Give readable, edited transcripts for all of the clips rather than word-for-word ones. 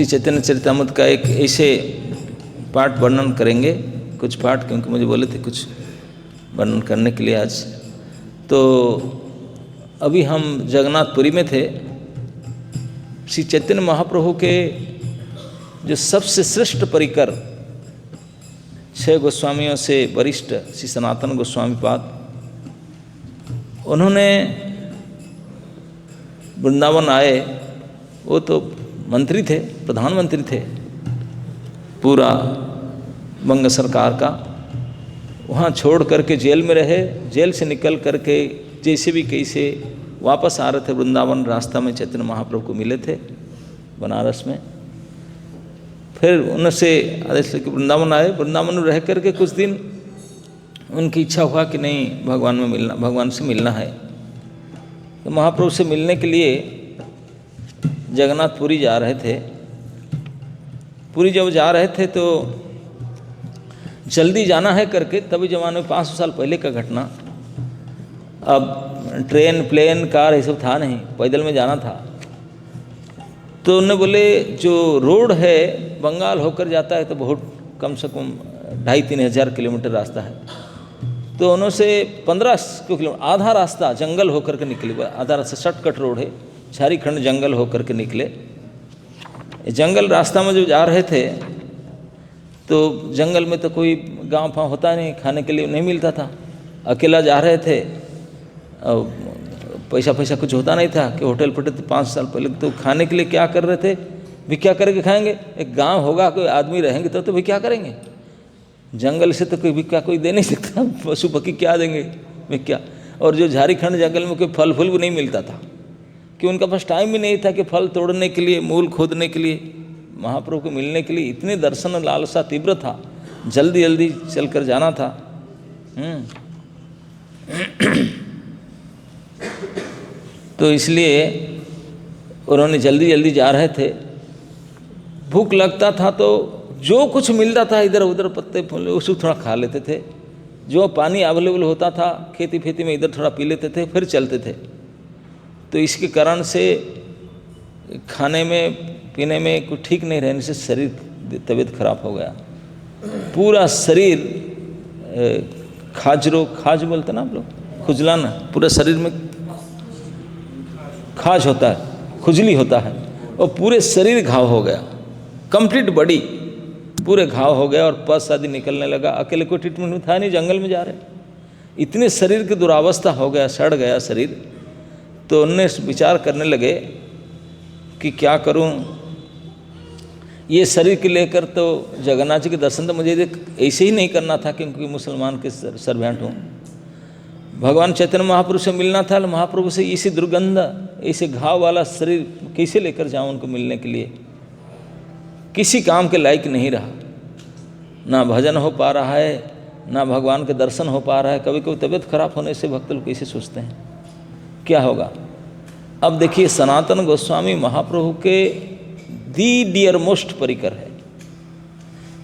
श्री चैतन्य चरितामृत का एक ऐसे पाठ वर्णन करेंगे, कुछ पाठ, क्योंकि मुझे बोले थे कुछ वर्णन करने के लिए आज। तो अभी हम जगन्नाथपुरी में थे। श्री चैतन्य महाप्रभु के जो सबसे श्रेष्ठ परिकर 6 गोस्वामियों से वरिष्ठ श्री सनातन गोस्वामी पाद, उन्होंने वृंदावन आए। वो तो मंत्री थे, प्रधानमंत्री थे पूरा बंग सरकार का। वहाँ छोड़ करके जेल में रहे। जेल से निकल करके जैसे भी कैसे वापस आ रहे थे वृंदावन, रास्ता में चैतन्य महाप्रभु को मिले थे बनारस में। फिर उनसे आदेश लेकर वृंदावन आए। वृंदावन में रह करके कुछ दिन उनकी इच्छा हुआ कि नहीं, भगवान से मिलना है। तो महाप्रभु से मिलने के लिए जगन्नाथपुरी जा रहे थे। पुरी जब जा रहे थे तो जल्दी जाना है करके, तभी जमाने में 500 साल पहले का घटना। अब ट्रेन, प्लेन, कार ये सब था नहीं, पैदल में जाना था। तो उन्होंने बोले जो रोड है बंगाल होकर जाता है तो बहुत कम से कम 2,500-3 हज़ार किलोमीटर रास्ता है। तो उन्होंने से 15 किलोमीटर आधा रास्ता जंगल होकर के निकले। आधा रास्ता शॉर्टकट रोड है, झारीखंड जंगल होकर के निकले। जंगल रास्ता में जो जा रहे थे तो जंगल में तो कोई गांव फाँव होता नहीं, खाने के लिए नहीं मिलता था। अकेला जा रहे थे और पैसा कुछ होता नहीं था कि होटल फटे। तो 5 साल पहले तो खाने के लिए क्या कर रहे थे, भिक्षा करके खाएंगे। एक गांव होगा, कोई आदमी रहेंगे तो भिक्षा करेंगे। जंगल से तो कोई भिक्षा कोई दे नहीं सकता, पशु पक्षी क्या देंगे भिक्षा। और जो झारीखंड जंगल में कोई फल फूल भी नहीं मिलता था, कि उनका पास टाइम भी नहीं था कि फल तोड़ने के लिए, मूल खोदने के लिए। महाप्रभु को मिलने के लिए इतने दर्शन लालसा तीव्र था, जल्दी जल्दी चल कर जाना था। तो इसलिए उन्होंने जल्दी जल्दी जा रहे थे। भूख लगता था तो जो कुछ मिलता था इधर उधर पत्ते फूल उसको थोड़ा खा लेते थे। जो पानी अवेलेबल होता था खेती फेती में इधर थोड़ा पी लेते थे, फिर चलते थे। तो इसके कारण से खाने में पीने में कुछ ठीक नहीं रहने से शरीर, तबीयत खराब हो गया। पूरा शरीर खाज बोलते ना आप लोग, खुजलाना, पूरा शरीर में खाज होता है, खुजली होता है, और पूरे शरीर घाव हो गया। कंप्लीट बॉडी पूरे घाव हो गया और पस आदि निकलने लगा। अकेले कोई ट्रीटमेंट में था नहीं, जंगल में जा रहे, इतने शरीर की दुरावस्था हो गया, सड़ गया शरीर। तो उन्होंने विचार करने लगे कि क्या करूं, ये शरीर के लेकर तो जगन्नाथ जी के दर्शन तो मुझे ऐसे ही नहीं करना था, क्योंकि मुसलमान के सर्वेंट हूँ। भगवान चैतन्य महाप्रभु से मिलना था। महाप्रभु से इसी दुर्गंध, ऐसे घाव वाला शरीर कैसे लेकर जाऊं उनको मिलने के लिए। किसी काम के लायक नहीं रहा, ना भजन हो पा रहा है, ना भगवान के दर्शन हो पा रहा है। कभी कभी तबीयत खराब होने से भक्त लोग कैसे सोचते हैं क्या होगा। अब देखिए, सनातन गोस्वामी महाप्रभु के दी डियर मोस्ट परिकर है।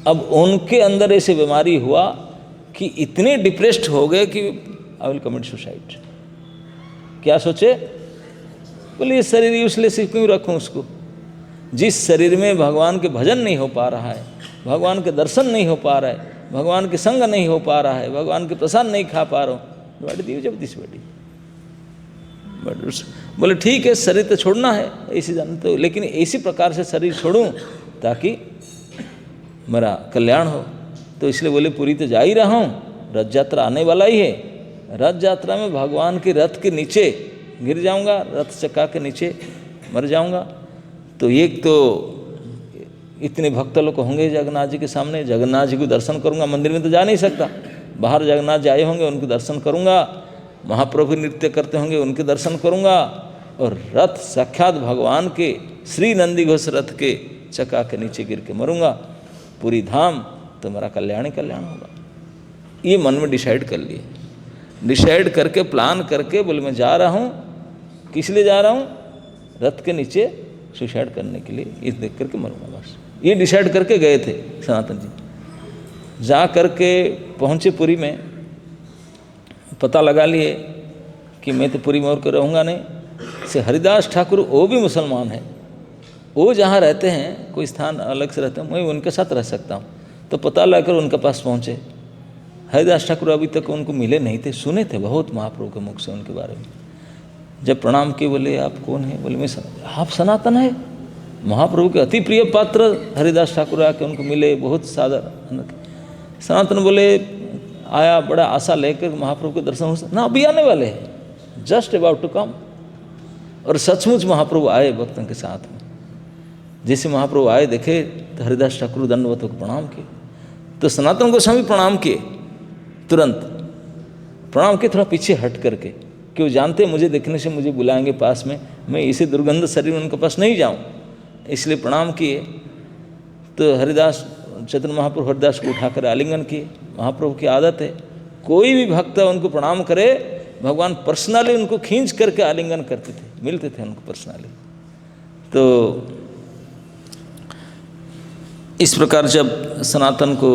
अब उनके अंदर ऐसे बीमारी हुआ कि इतने डिप्रेस्ड हो गए कि आई विल कमिट सुसाइड। क्या सोचे, बोले ये शरीर यूजलेस क्यों रखूं उसको। जिस शरीर में भगवान के भजन नहीं हो पा रहा है, भगवान के दर्शन नहीं हो पा रहा है, भगवान के संग नहीं हो पा रहा है, भगवान के प्रसाद नहीं खा पा रहा हूँ, बड़ी दी जब दिस बेटी। बोले ठीक है, शरीर तो छोड़ना है ऐसी जान तो, लेकिन इसी प्रकार से शरीर छोड़ूं ताकि मेरा कल्याण हो। तो इसलिए बोले पुरी तो जा ही रहा हूँ, रथ यात्रा आने वाला ही है। रथ यात्रा में भगवान के रथ के नीचे गिर जाऊंगा, रथ चक्का के नीचे मर जाऊंगा। तो एक तो इतने भक्त लोग होंगे जगन्नाथ जी के सामने, जगन्नाथ जी को दर्शन करूंगा। मंदिर में तो जा नहीं सकता, बाहर जगन्नाथ जी आए होंगे उनके दर्शन करूंगा। महाप्रभु नृत्य करते होंगे उनके दर्शन करूंगा। और रथ साक्षात भगवान के श्री नंदी घोष रथ के चक्का के नीचे गिर के मरूंगा। पूरी धाम तो मेरा कल्याण ही कल्याण होगा। ये मन में डिसाइड कर लिए, डिसाइड करके प्लान करके बोले मैं जा रहा हूँ। किस लिए जा रहा हूँ, रथ के नीचे सुसाइड करने के लिए, इस देख करके मरूंगा बस। ये डिसाइड करके गए थे सनातन जी। जा करके पहुँचे पुरी में, पता लगा लिए कि मैं तो पुरी में और रहूँगा नहीं। से हरिदास ठाकुर वो भी मुसलमान है, वो जहाँ रहते हैं, कोई स्थान अलग से रहते हैं, मैं उनके साथ रह सकता हूँ। तो पता लगाकर उनके पास पहुँचे। हरिदास ठाकुर अभी तक उनको मिले नहीं थे, सुने थे बहुत महाप्रभु के मुख से उनके बारे में। जब प्रणाम किए, बोले आप कौन है? बोले मैं आप सनातन है। महाप्रभु के अति प्रिय पात्र हरिदास ठाकुर आके उनको मिले, बहुत सादर। सनातन बोले आया बड़ा आशा लेकर महाप्रभु के दर्शन हो ना, अभी आने वाले हैं, जस्ट अबाउट टू कम। और सचमुच महाप्रभु आए भक्तों के साथ में। जैसे महाप्रभु आए, देखे तो हरिदास ठाकुर दंडवत को प्रणाम किए। तो सनातन गोस्वामी प्रणाम किए, तुरंत प्रणाम किए, थोड़ा पीछे हट करके, कि वो जानते मुझे देखने से मुझे बुलाएंगे पास में, मैं इसे दुर्गंध शरीर में उनके पास नहीं जाऊं, इसलिए प्रणाम किए। तो हरिदास चैतन्य महाप्रभु हरिदास को उठाकर आलिंगन किए। महाप्रभु की आदत है, कोई भी भक्त उनको प्रणाम करे, भगवान पर्सनली उनको खींच करके आलिंगन करते थे, मिलते थे उनको पर्सनली। तो इस प्रकार जब सनातन को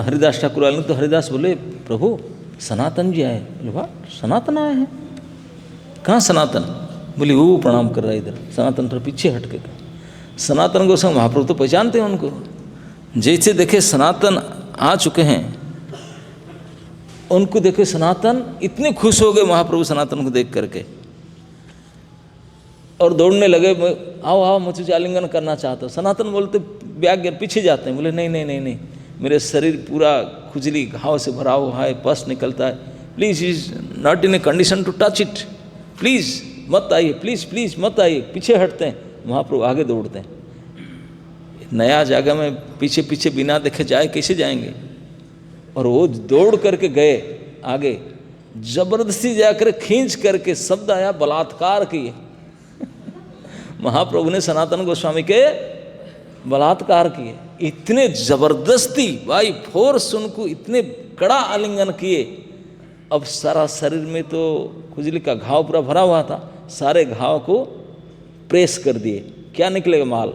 हरिदास ठाकुर आए, तो हरिदास बोले प्रभु सनातन जी आए। बोले वाह, सनातन आए हैं? कहाँ सनातन? बोले वो प्रणाम कर रहा है इधर। सनातन थोड़ा पीछे हट के। सनातन को संग महाप्रभु तो पहचानते हैं उनको। जैसे देखे सनातन आ चुके हैं, उनको देखे सनातन इतने खुश हो गए महाप्रभु सनातन को देख करके, और दौड़ने लगे, आओ आओ मैं तुझे आलिंगन करना चाहता हूँ। सनातन बोलते ब्याग पीछे जाते हैं, बोले नहीं नहीं नहीं नहीं, मेरे शरीर पूरा खुजली घाव से भरा हुआ है, पस निकलता है, please is not in a condition to touch it, please मत आइए, प्लीज़ प्लीज़ मत आइए। पीछे हटते हैं, महाप्रभु आगे दौड़ते हैं। नया जगह में पीछे पीछे बिना देखे जाए कैसे जाएंगे? और वो दौड़ करके गए आगे, जबरदस्ती जाकर खींच करके, शब्द आया बलात्कार किए। महाप्रभु ने सनातन गोस्वामी के बलात्कार किए, इतने जबरदस्ती बाई फोर्स उनको इतने कड़ा आलिंगन किए। अब सारा शरीर में तो खुजली का घाव पूरा भरा हुआ था, सारे घाव को प्रेस कर दिए। क्या निकलेगा माल?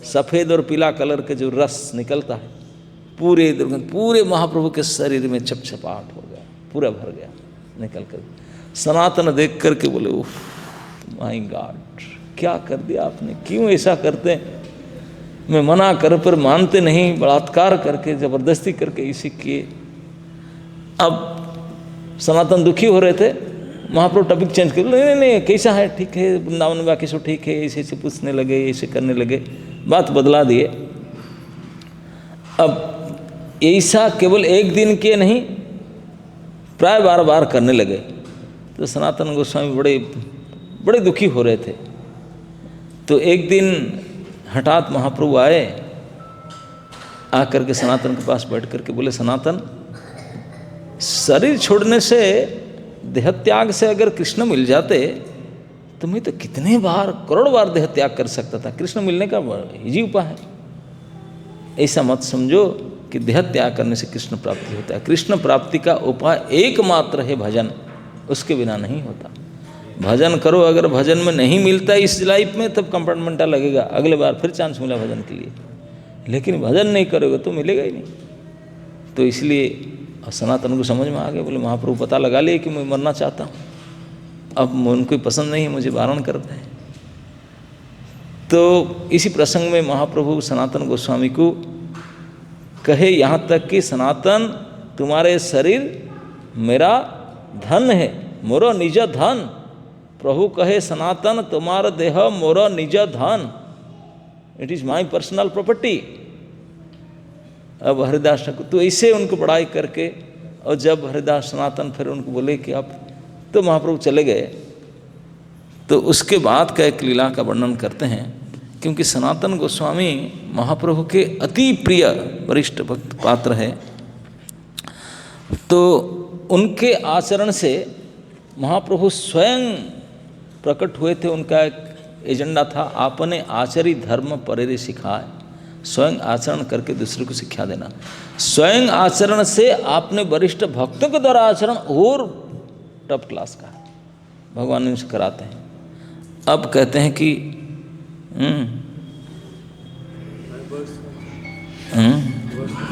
सफ़ेद और पीला कलर के जो रस निकलता है, पूरे दुर्गंध पूरे महाप्रभु के शरीर में छपछपाहट हो गया, पूरा भर गया निकल कर। सनातन देख करके बोले उफ माय गॉड, क्या कर दिया आपने, क्यों ऐसा करते हैं? मैं मना कर पर मानते नहीं, बलात्कार करके ज़बरदस्ती करके इसे किए। अब सनातन दुखी हो रहे थे, महाप्रभु टॉपिक चेंज कर, नहीं नहीं नहीं कैसा है, ठीक है, वृंदावन में बाकी सब ठीक है, ऐसे ऐसे पूछने लगे, ऐसे करने लगे, बात बदला दिए। अब ऐसा केवल एक दिन के नहीं, प्राय बार बार करने लगे। तो सनातन गोस्वामी बड़े बड़े दुखी हो रहे थे। तो एक दिन हठात महाप्रभु आए, आकर के सनातन के पास बैठ करके बोले सनातन, शरीर छोड़ने से, देह त्याग से अगर कृष्ण मिल जाते तो मैं तो कितने बार, करोड़ बार देह त्याग कर सकता था। कृष्ण मिलने का इजी उपाय है। ऐसा मत समझो कि देह त्याग करने से कृष्ण प्राप्ति होता है। कृष्ण प्राप्ति का उपाय एकमात्र है भजन, उसके बिना नहीं होता। भजन करो, अगर भजन में नहीं मिलता इस लाइफ में, तब कंपार्टमेंटा लगेगा, अगले बार फिर चांस मिला भजन के लिए, लेकिन भजन नहीं करोगे तो मिलेगा ही नहीं। तो इसलिए सनातन को समझ में आ गया, बोले महाप्रभु पता लगा लिए कि मैं मरना चाहता हूँ, अब उनको पसंद नहीं है, मुझे वारण करते हैं। तो इसी प्रसंग में महाप्रभु सनातन गोस्वामी को कहे यहाँ तक कि सनातन तुम्हारे शरीर मेरा धन है, मोरो निज धन। प्रभु कहे सनातन तुम्हारा देह मोरो निज धन, it is my personal property. अब हरिदास ठाकुर तो ऐसे उनको पढ़ाई करके, और जब हरिदास सनातन फिर उनको बोले कि आप, तो महाप्रभु चले गए। तो उसके बाद का एक लीला का वर्णन करते हैं, क्योंकि सनातन गोस्वामी महाप्रभु के अति प्रिय वरिष्ठ भक्त पात्र है। तो उनके आचरण से महाप्रभु स्वयं प्रकट हुए थे। उनका एक एजेंडा था, आपने आचरी धर्म परेरे सिखाए, स्वयं आचरण करके दूसरे को शिक्षा देना। स्वयं आचरण से आपने वरिष्ठ भक्तों के द्वारा आचरण और टॉप क्लास का भगवान उनसे कराते हैं। अब कहते हैं कि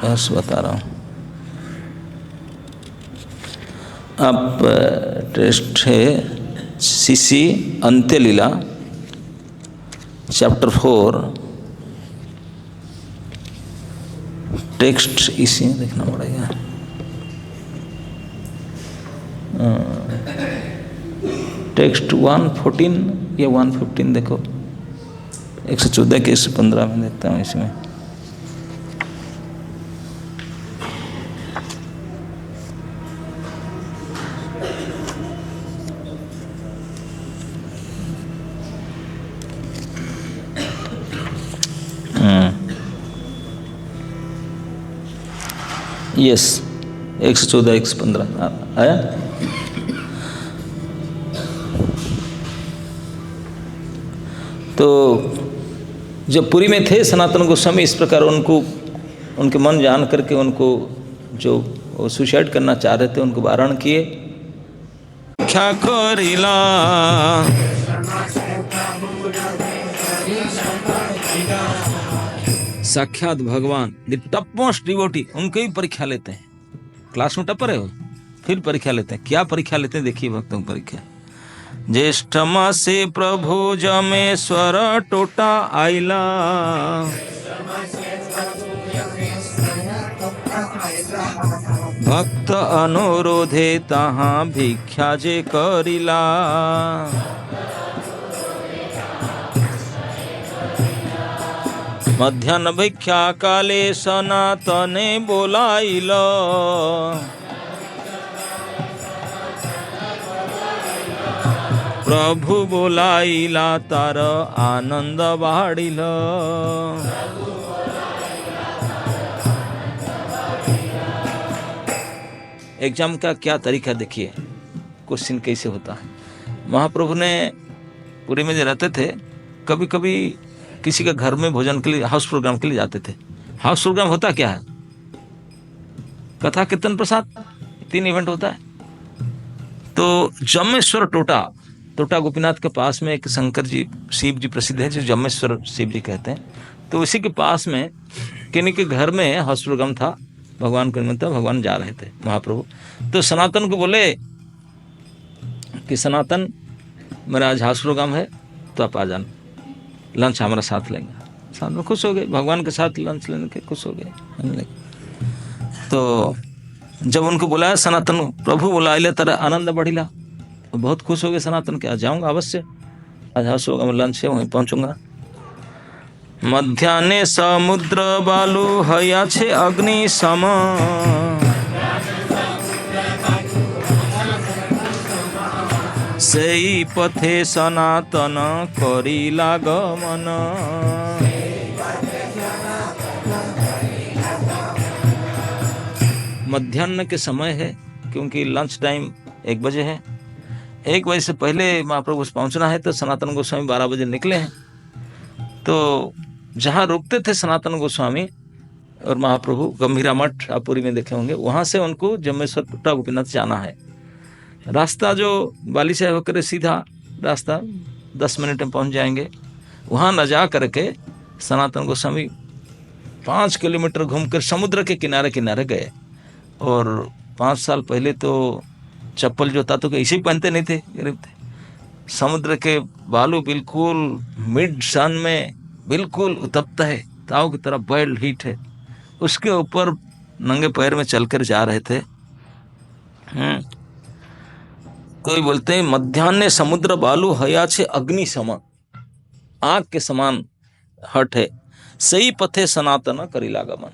बस बता रहा हूँ। अब टेस्ट है शिशि अंत्य लीला चैप्टर 4 टेक्स्ट इसी में देखना पड़ेगा। टेक्स्ट 114 या 115 देखो, 114 के 115 में देखता हूँ इसमें। यस 114 115 आया। तो जब पुरी में थे सनातन गोस्वामी इस प्रकार उनको उनके मन जान करके उनको जो सुसाइड करना चाह रहे थे उनको वारण किए। क्या करिला साक्षात भगवान द टॉप मोस्ट डिवोटी उनके ही परीक्षा लेते हैं। क्लास में टपर है वो, फिर परीक्षा लेते हैं। क्या परीक्षा लेते हैं देखिए भक्तों की परीक्षा। ज्येष्ठ मासे प्रभु जमेश्वर टोटा आइला, भक्त अनुरोधे तहाँ भिक्षा जे करिला, मध्याह्न भिक्षा काले सनातने बोलाइल, प्रभु बोलाइला तार आनंद बाढ़िल। एग्जाम का क्या तरीका देखिए, क्वेश्चन कैसे होता है। महाप्रभु ने पुरी में जो रहते थे कभी कभी किसी के घर में भोजन के लिए हाउस प्रोग्राम के लिए जाते थे। हाउस प्रोग्राम होता क्या है, कथा कीर्तन प्रसाद, 3 इवेंट होता है। तो जमेश्वर टोटा गोपीनाथ के पास में एक शंकर जी शिव जी प्रसिद्ध है जो जमेश्वर शिव जी कहते हैं। तो उसी के पास में किन्हीं के घर में हाउस प्रोग्राम था, भगवान को निमंत्रण, भगवान जा रहे थे महाप्रभु। तो सनातन को बोले कि सनातन मेरा आज हाउस प्रोग्राम है तो आप आ जाना, लंच हमारा साथ लेंगे। साथ में खुश हो गए, भगवान के साथ लंच लेने के खुश हो गए। तो जब उनको बुलाया सनातन प्रभु बुलाइले तरह आनंद बढ़िला, तो बहुत खुश हो गए सनातन के, आ जाऊँगा अवश्य, आज हाउस प्रोग्राम लंच है वहीं पहुँचूंगा। मध्याह्ने समुद्र बालू हया छे अग्नि सम, सेई पथे सनातन करिला गमन। मध्याह्न के समय है क्योंकि लंच टाइम 1 बजे है। 1 बजे से पहले महाप्रभु पहुंचना है। तो सनातन गोस्वामी 12 बजे निकले हैं। तो जहाँ रुकते थे सनातन गोस्वामी और महाप्रभु, गंभीरा मठ आप पुरी में देखे होंगे, वहाँ से उनको जमेश्वर टोटा गोपीनाथ जाना है। रास्ता जो बाली से होकर सीधा रास्ता 10 मिनट में पहुँच जाएंगे। वहाँ न जा करके सनातन गोस्वामी 5 किलोमीटर घूमकर समुद्र के किनारे किनारे गए। और 5 साल पहले तो चप्पल जूता तो ऐसे ही पहनते नहीं थे, गरीब थे। समुद्र के बालू बिल्कुल मिड सन में बिल्कुल उत्तप्त है, ताव की तरह बॉइल्ड हीट है, उसके ऊपर नंगे पैर में चलकर जा रहे थे। कोई बोलते हैं मध्याह्ने समुद्र बालू हया छे अग्नि समान, आग के समान हट है, सही पथे सनातन करिला गमन।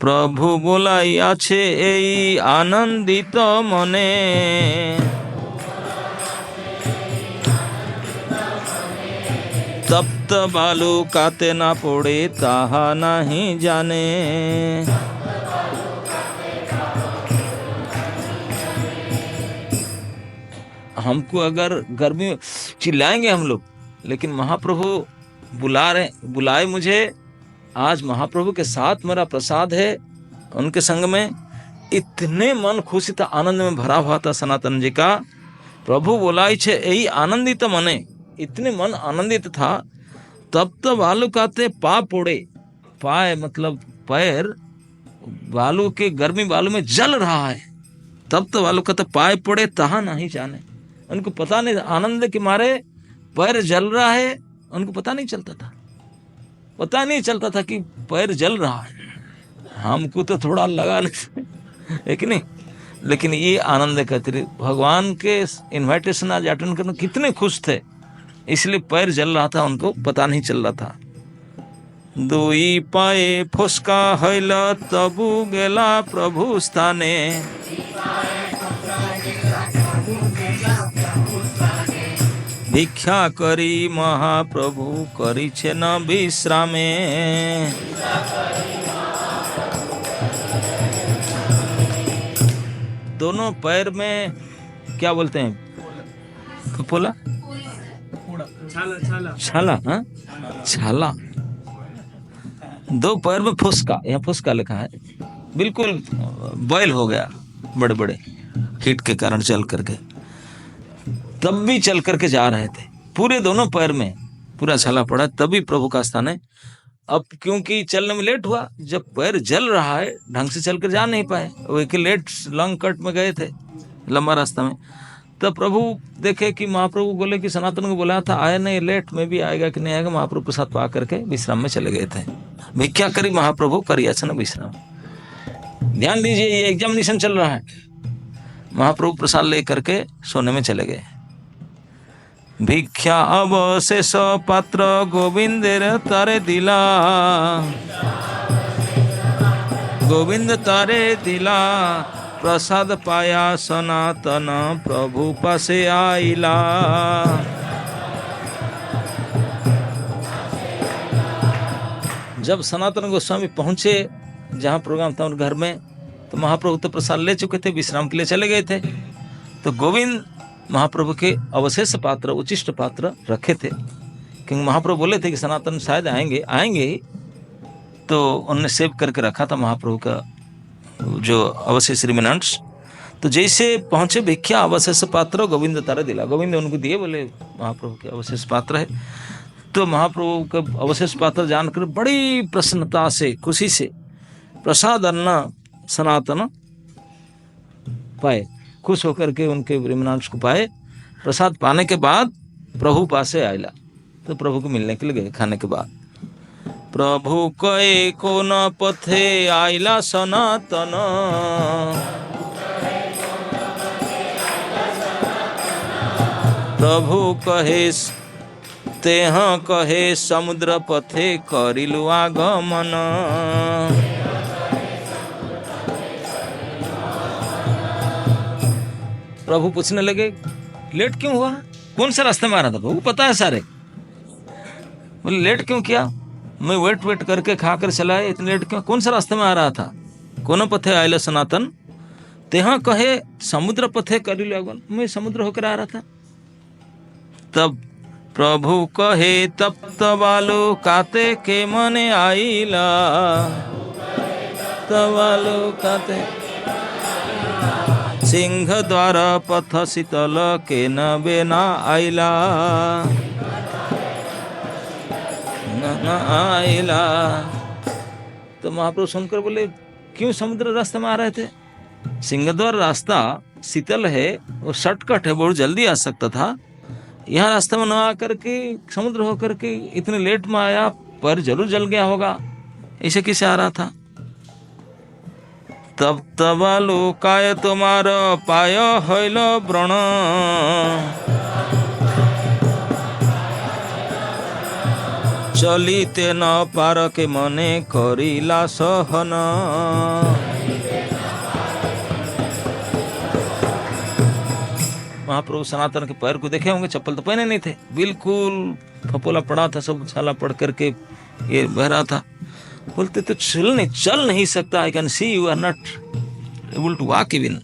प्रभु बोलाइया छे एई आनंदित मने, तप्त बालू काते ना पोड़े ताहा नहीं जाने। हमको अगर गर्मी चिल्लाएंगे हम लोग, लेकिन महाप्रभु बुलाए मुझे। आज महाप्रभु के साथ मेरा प्रसाद है, उनके संग में इतने मन खुशी था, आनंद में भरा हुआ था सनातन जी का। प्रभु बोलाई छे यही आनंदित मने, इतने मन आनंदित था। तब तो बालू कहते पा पोड़े, पाए मतलब पैर बालू के गर्मी बालू में जल रहा है। तब तो बालू कहते पाए पड़े तहा नहीं जाने, उनको पता नहीं, आनंद के मारे पैर जल रहा है, उनको पता नहीं चलता था, पता नहीं चलता था कि पैर जल रहा है। हमको तो थोड़ा लगा नहीं, है कि नहीं? लेकिन ये आनंद कहते भगवान के इनविटेशन आज अटेंड करने कितने खुश थे, इसलिए पैर जल रहा था, उनको पता नहीं चल रहा था। दुई पाए फुसका हईल तबु गेला प्रभु स्थाने, भिक्षा करी महाप्रभु करी छे न विश्रामे। दोनों पैर में क्या बोलते हैं? कपोला, छाला, हाँ छाला। दो पैर में फुसका, यहाँ फुसका लिखा है, बिल्कुल बॉयल हो गया बड़े बड़े हीट के कारण चल करके, तब भी चल करके जा रहे थे। पूरे दोनों पैर में पूरा छाला पड़ा, तभी प्रभु का स्थान है। अब क्योंकि चलने में लेट हुआ, जब पैर जल रहा है ढंग से चलकर जा नहीं पाए, वो एक लेट लॉन्ग कट में गए थे लंबा रास्ता में। तब प्रभु देखे कि महाप्रभु बोले कि सनातन को बोला था आया नहीं, लेट में भी आएगा कि नहीं आएगा। महाप्रभु प्रसाद पा करके विश्राम में चले गए थे। भिक्षा करी महाप्रभु करी अचन विश्राम। ध्यान दीजिए, ये एग्जामिनेशन चल रहा है। महाप्रभु प्रसाद ले करके सोने में चले गए। भिक्षा अवशेष पात्र गोविंदेर तारे दिला, गोविंद तारे दिला, प्रसाद पाया सनातन प्रभु पासे आइला। जब सनातन गोस्वामी पहुंचे जहां प्रोग्राम था उन घर में, तो महाप्रभु तो प्रसाद ले चुके थे, विश्राम के लिए चले गए थे। तो गोविंद महाप्रभु के अवशेष पात्र, उचिष्ट पात्र रखे थे, क्योंकि महाप्रभु बोले थे कि सनातन शायद आएंगे ही, तो उन्होंने सेव करके रखा था महाप्रभु का जो अवशेष रिमेनेंट्स। तो जैसे पहुंचे भिक्षा अवशेष पात्र गोविंद तारे दिला, गोविंद उनको दिए, बोले महाप्रभु के अवशेष पात्र है। तो महाप्रभु का अवशेष पात्र जानकर बड़ी प्रसन्नता से, खुशी से प्रसाद अन्न सनातन पाए, खुश होकर के उनके रिमेनेंट्स को पाए। प्रसाद पाने के बाद प्रभु पासे आइला, तो प्रभु को मिलने के लिए गए खाने के बाद। प्रभु कहे को न पथे आइला सनातन, प्रभु कहे तेह कहे समुद्र पथे करिलु आगमन। प्रभु पूछने लगे लेट क्यों हुआ, कौन सा रास्ते में आ रहा था? प्रभु पता है सारे। बोले लेट क्यों किया? मैं वेट करके खा कर चला है, इतने लेट क्यों? कौन सा रास्ते में आ रहा था? कौन पथे आइला सनातन, तेहा कहे समुद्र पथे करिलु आगमन, मैं समुद्र होकर आ रहा था। तब प्रभु कहे तप्त बालो काते के मने आइला, तबालो काते सिंह द्वार पथ शीतल के न बेना आइला, न आइला। तो महाप्रभु सुनकर बोले क्यों समुद्र रास्ते में आ रहे थे? सिंह द्वार रास्ता शीतल है, वो शॉर्टकट है, बहुत जल्दी आ सकता था। यहाँ रास्ते में न आकर के समुद्र होकर के इतने लेट में आया, पर जरूर जल गया होगा, ऐसे कैसे आ रहा था? तब तबालु काय तुम्हार पाय हईल व्रण, चलिते न पार के मने करिला सहन। महाप्रभु सनातन के पैर को देखे होंगे, चप्पल तो पहने नहीं थे, बिल्कुल फपोला पड़ा था, सब छाला पड़ करके ये बह रहा था। बोलते तो चल नहीं सकता, I can see you are not able to walk even.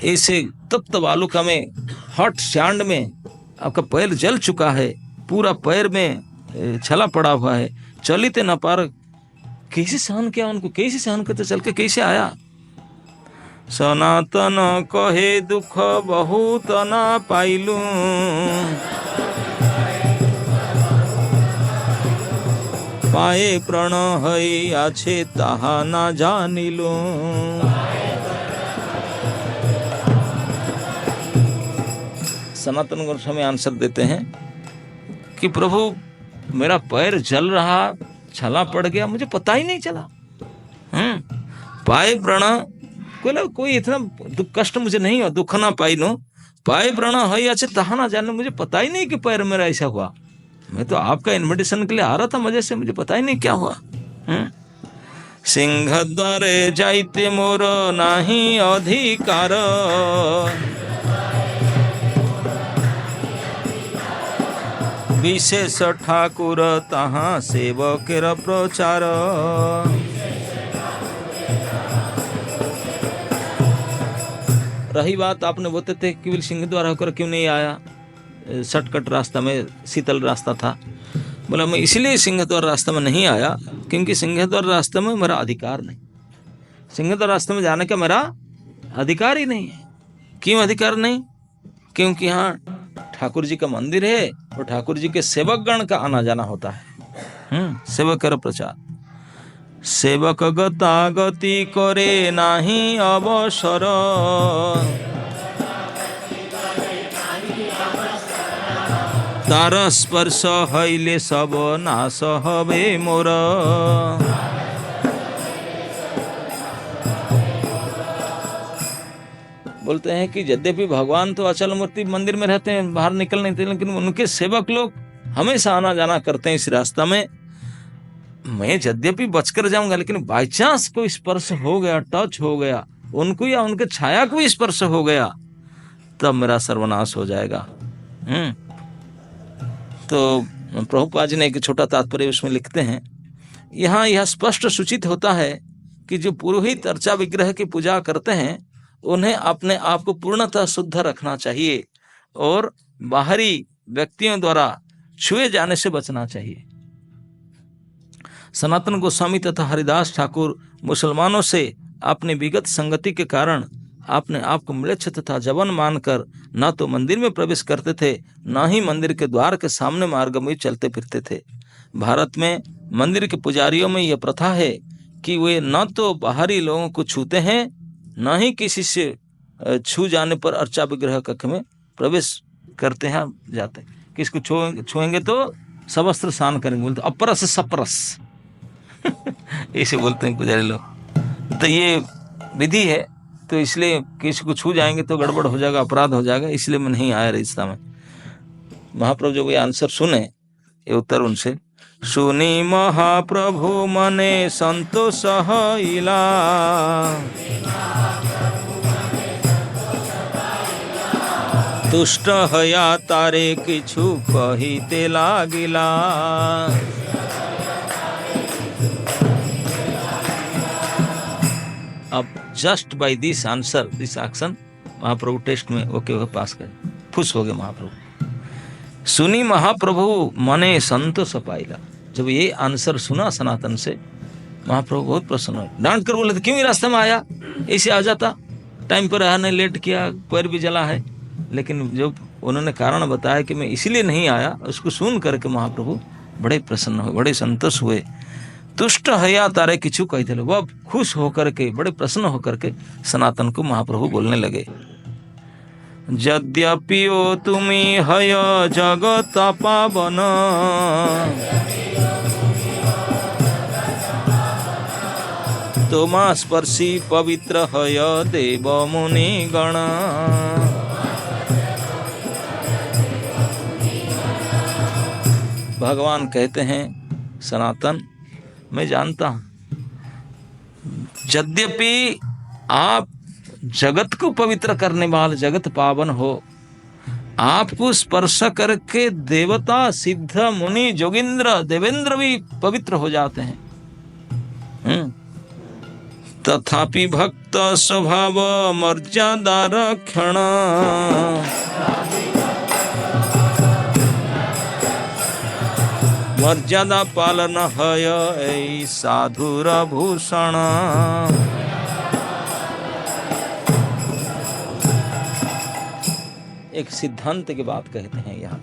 ऐसे तप्त बालुका में, हॉट सैंड में आपका पैर जल चुका है, पूरा पैर में छला पड़ा हुआ है, चलिते न पार, कैसे सहन किया उनको, कैसे सहन करते, चल के कैसे आया? सनातन कहे दुख बहुत न पाइलू, पाए प्रण हई आछे ताहा ना जानिलू। सनातन गोस्वामी आंसर देते हैं कि प्रभु मेरा पैर जल रहा, छला पड़ गया, मुझे पता ही नहीं चला। पाए व्रण कोई इतना दुख कष्ट मुझे नहीं हो, दुख ना पाई नो पाए व्रण है अच्छे तहा ना जाने, मुझे पता ही नहीं कि पैर मेरा ऐसा हुआ। मैं तो आपका इन्विटेशन के लिए आ रहा था मजे से, मुझे पता ही नहीं क्या हुआ। सिंह द्वारे जाइते मोर नाही अधिकार, विशेष ठाकुर तहाँ सेवकेर प्रचार। रही बात आपने बोलते थे केवल सिंह द्वार होकर क्यों नहीं आया, शॉर्टकट रास्ता में शीतल रास्ता था। बोला मैं इसलिए सिंह द्वार रास्ते में नहीं आया क्योंकि सिंह द्वार रास्ते में मेरा अधिकार नहीं, सिंह द्वार रास्ते में जाने का मेरा अधिकार ही नहीं है। क्यों अधिकार नहीं? क्योंकि यहाँ ठाकुर जी का मंदिर है और ठाकुर जी के सेवकगण का आना जाना होता है। सेवक कर प्रचार, सेवक गतागति करे नाही अवसर, तार स्पर्श हईले सब नाश हवे मोर। बोलते हैं कि यद्यपि भगवान तो अचल मूर्ति मंदिर में रहते हैं, बाहर निकल नहीं थे, लेकिन उनके सेवक लोग हमेशा आना जाना करते हैं इस रास्ता में। मैं यद्यपि बचकर जाऊंगा, लेकिन बाई चांस कोई स्पर्श हो गया, टच हो गया उनको या उनके छाया को स्पर्श हो गया, तब मेरा सर्वनाश हो जाएगा। तो प्रभुपाद जी ने एक छोटा तात्पर्य उसमें लिखते हैं, यहाँ यह स्पष्ट सूचित होता है कि जो पुरोहित अर्चा विग्रह की पूजा करते हैं उन्हें अपने आप को पूर्णतः शुद्ध रखना चाहिए और बाहरी व्यक्तियों द्वारा छुए जाने से बचना चाहिए। सनातन गोस्वामी तथा हरिदास ठाकुर मुसलमानों से अपनी विगत संगति के कारण अपने आप को म्लेच्छ तथा जवन मानकर न तो मंदिर में प्रवेश करते थे, न ही मंदिर के द्वार के सामने मार्ग में चलते फिरते थे। भारत में मंदिर के पुजारियों में यह प्रथा है कि वे न तो बाहरी लोगों को छूते हैं, न ही किसी से छू जाने पर अर्चा विग्रह कक्ष में प्रवेश करते हैं जाते हैं। किसको छुएंगे तो सवस्त्र स्नान करेंगे, बोलते अपरस सपरस ऐसे बोलते हैं पुजारी लोग। तो ये विधि है, तो इसलिए किसी को छू जाएंगे तो गड़बड़ हो जाएगा, अपराध हो जाएगा, इसलिए मैं नहीं आया रिश्ता में। महाप्रभु जो ये आंसर सुने, ये उत्तर उनसे, सुनी महाप्रभु मने संतोष हईला, तुष्ट हया तारे किछु कहिते लागिला। अब just by this answer, this action, Mahaprabhu test में ओके पास कर खुश हो गए महाप्रभु। सुनी महाप्रभु मने संतोष पाइला। जब ये आंसर सुना सनातन से, महाप्रभु बहुत प्रसन्न हुए। डांट कर बोले थे क्यों रास्ते में आया, ऐसे आ जाता, टाइम पर आया, नहीं लेट किया, पैर भी जला है। लेकिन जब उन्होंने कारण बताया कि मैं इसलिए नहीं आया, उसको सुन करके महाप्रभु बड़े प्रसन्न हुए, बड़े संतोष हुए। तुष्ट हया तारे किछु कही थे, वह खुश होकर के, बड़े प्रसन्न होकर के सनातन को महाप्रभु बोलने लगे, यद्यपि ओ तुमी हय जगत पावन, तोमा स्पर्शी पवित्र हय देव मुनि गण। भगवान कहते हैं, सनातन मैं जानता हूं, यद्यपि आप जगत को पवित्र करने वाले, जगत पावन हो, आपको स्पर्श करके देवता, सिद्ध, मुनि, जोगिंद्र, देवेंद्र भी पवित्र हो जाते हैं। तथापि भक्त स्वभाव मर्यादा रक्षण, मर्यादा पालन हय ऐ साधुर भूषण। एक सिद्धांत की बात कहते हैं यहाँ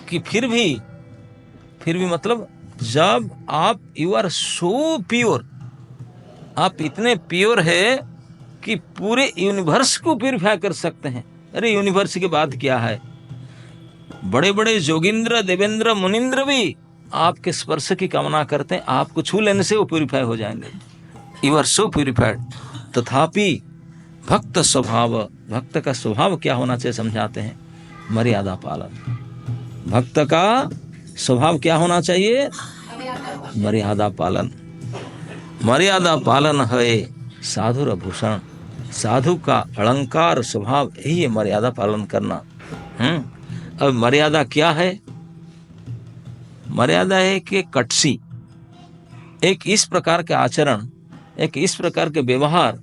कि फिर भी मतलब जब आप यू आर सो प्योर, आप इतने प्योर है कि पूरे यूनिवर्स को प्यूरिफाई कर सकते हैं, अरे यूनिवर्स के बाद क्या है, बड़े बड़े जोगिंद्र देवेंद्र मुनिंद्र भी आपके स्पर्श की कामना करते हैं, आपको छू लेने से वो प्यूरिफाई हो जाएंगे। You are so purified. तथापि भक्त स्वभाव, भक्त का स्वभाव क्या होना चाहिए समझाते हैं, मर्यादा पालन। भक्त का स्वभाव क्या होना चाहिए, मर्यादा पालन। मर्यादा पालन है साधुर भूषण, साधु का अलंकार स्वभाव यही है मर्यादा पालन करना। अब मर्यादा क्या है, मर्यादा है कि कटसी, एक इस प्रकार के आचरण, एक इस प्रकार के व्यवहार,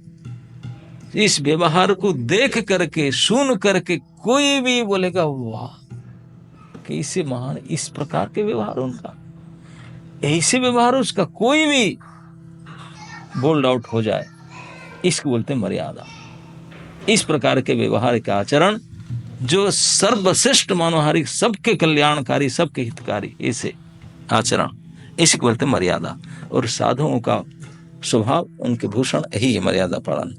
इस व्यवहार को देख करके सुन करके कोई भी बोलेगा वाह कैसे महान, इस प्रकार के व्यवहार उनका, ऐसे व्यवहार उसका, कोई भी बोल्ड आउट हो जाए, इसको बोलते हैं मर्यादा। इस प्रकार के व्यवहार का आचरण जो सर्वश्रेष्ठ मानवहारी, सबके कल्याणकारी, सबके हितकारी, ऐसे आचरण, इसी को बोलते हैं मर्यादा। और साधुओं का स्वभाव, उनके भूषण यही है मर्यादा पालन।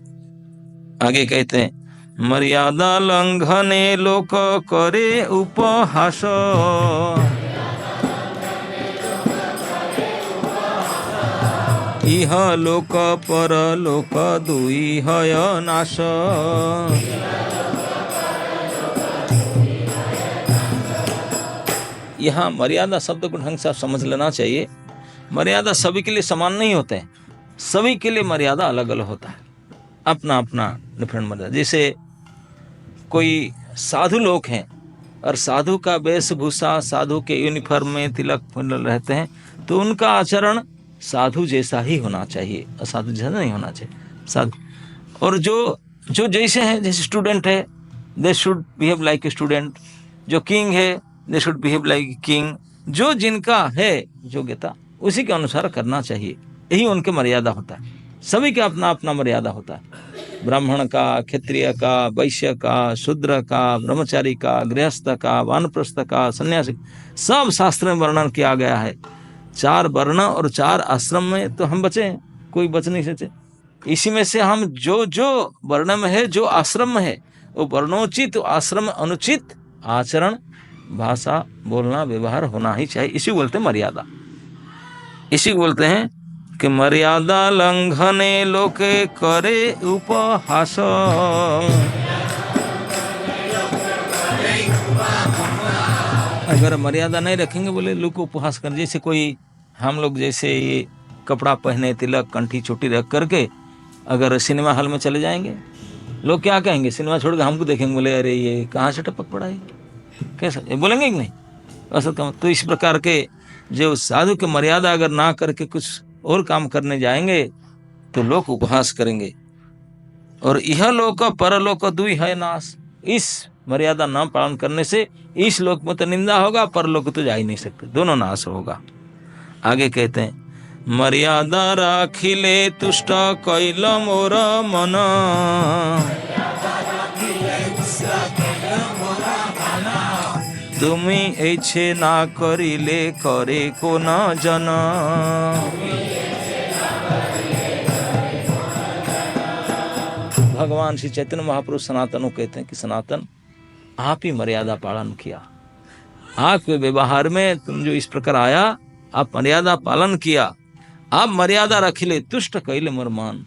आगे कहते हैं मर्यादा लंघने लोक करे उपहास, इह लोक पर लोक दुई हय नाश। यहाँ मर्यादा शब्द को ढंग से समझ लेना चाहिए। मर्यादा सभी के लिए समान नहीं होते हैं, सभी के लिए मर्यादा अलग अलग होता है, अपना अपना डिफरेंट मर्यादा। जैसे कोई साधु लोग हैं और साधु का वेशभूषा, साधु के यूनिफॉर्म में तिलक रहते हैं, तो उनका आचरण साधु जैसा ही होना चाहिए, असाधु जैसा नहीं होना चाहिए, साधु। और जो जैसे हैं, जैसे स्टूडेंट है they should behave like a student, जो किंग है they should behave like king, जो जिनका है योग्यता उसी के अनुसार करना चाहिए, यही उनके मर्यादा होता है। सभी का अपना अपना मर्यादा होता है, ब्राह्मण का, क्षत्रिय का, वैश्य का, शूद्र का, ब्रह्मचारी का, गृहस्थ का, वानप्रस्थ का, सन्यासी, सब शास्त्र में वर्णन किया गया है। 4 वर्ण और 4 आश्रम में तो हम बचे हैं, कोई बच नहीं सके। इसी में से हम जो वर्ण में है, जो आश्रम में है, वो वर्णोचित, आश्रम अनुचित आचरण, भाषा, बोलना, व्यवहार होना ही चाहिए। इसी को बोलते हैं मर्यादा। इसी को बोलते हैं कि मर्यादा लंघने लोके करे उपहास। अगर मर्यादा नहीं रखेंगे, बोले लोग उपहास कर, जैसे कोई हम लोग जैसे ये कपड़ा पहने, तिलक, कंठी, चोटी रख करके अगर सिनेमा हॉल में चले जाएंगे, लोग क्या कहेंगे, सिनेमा छोड़ के हमको देखेंगे, बोले अरे ये कहाँ से टपक पड़ा है, कैसा, ये बोलेंगे कि नहीं? असत का। तो इस प्रकार के जो साधु की मर्यादा अगर ना करके कुछ और काम करने जाएंगे तो लोग उपहास करेंगे। और यह लोक परलोक दुई है नाश, इस मर्यादा न पालन करने से इस लोक में तो निंदा होगा, परलोक तो जा ही नहीं सकते, दोनों नाश होगा। आगे कहते हैं मर्यादा राखिले तुष्ट कैल मोर मन, तुमी ऐछे ना करिले करे को न जन। भगवान श्री चैतन्य महापुरुष सनातन को कहते हैं कि सनातन, आप ही मर्यादा पालन किया, आपके व्यवहार में तुम जो इस प्रकार आया, आप मर्यादा पालन किया, आप मर्यादा रखिले तुष्ट कैले मोर मन,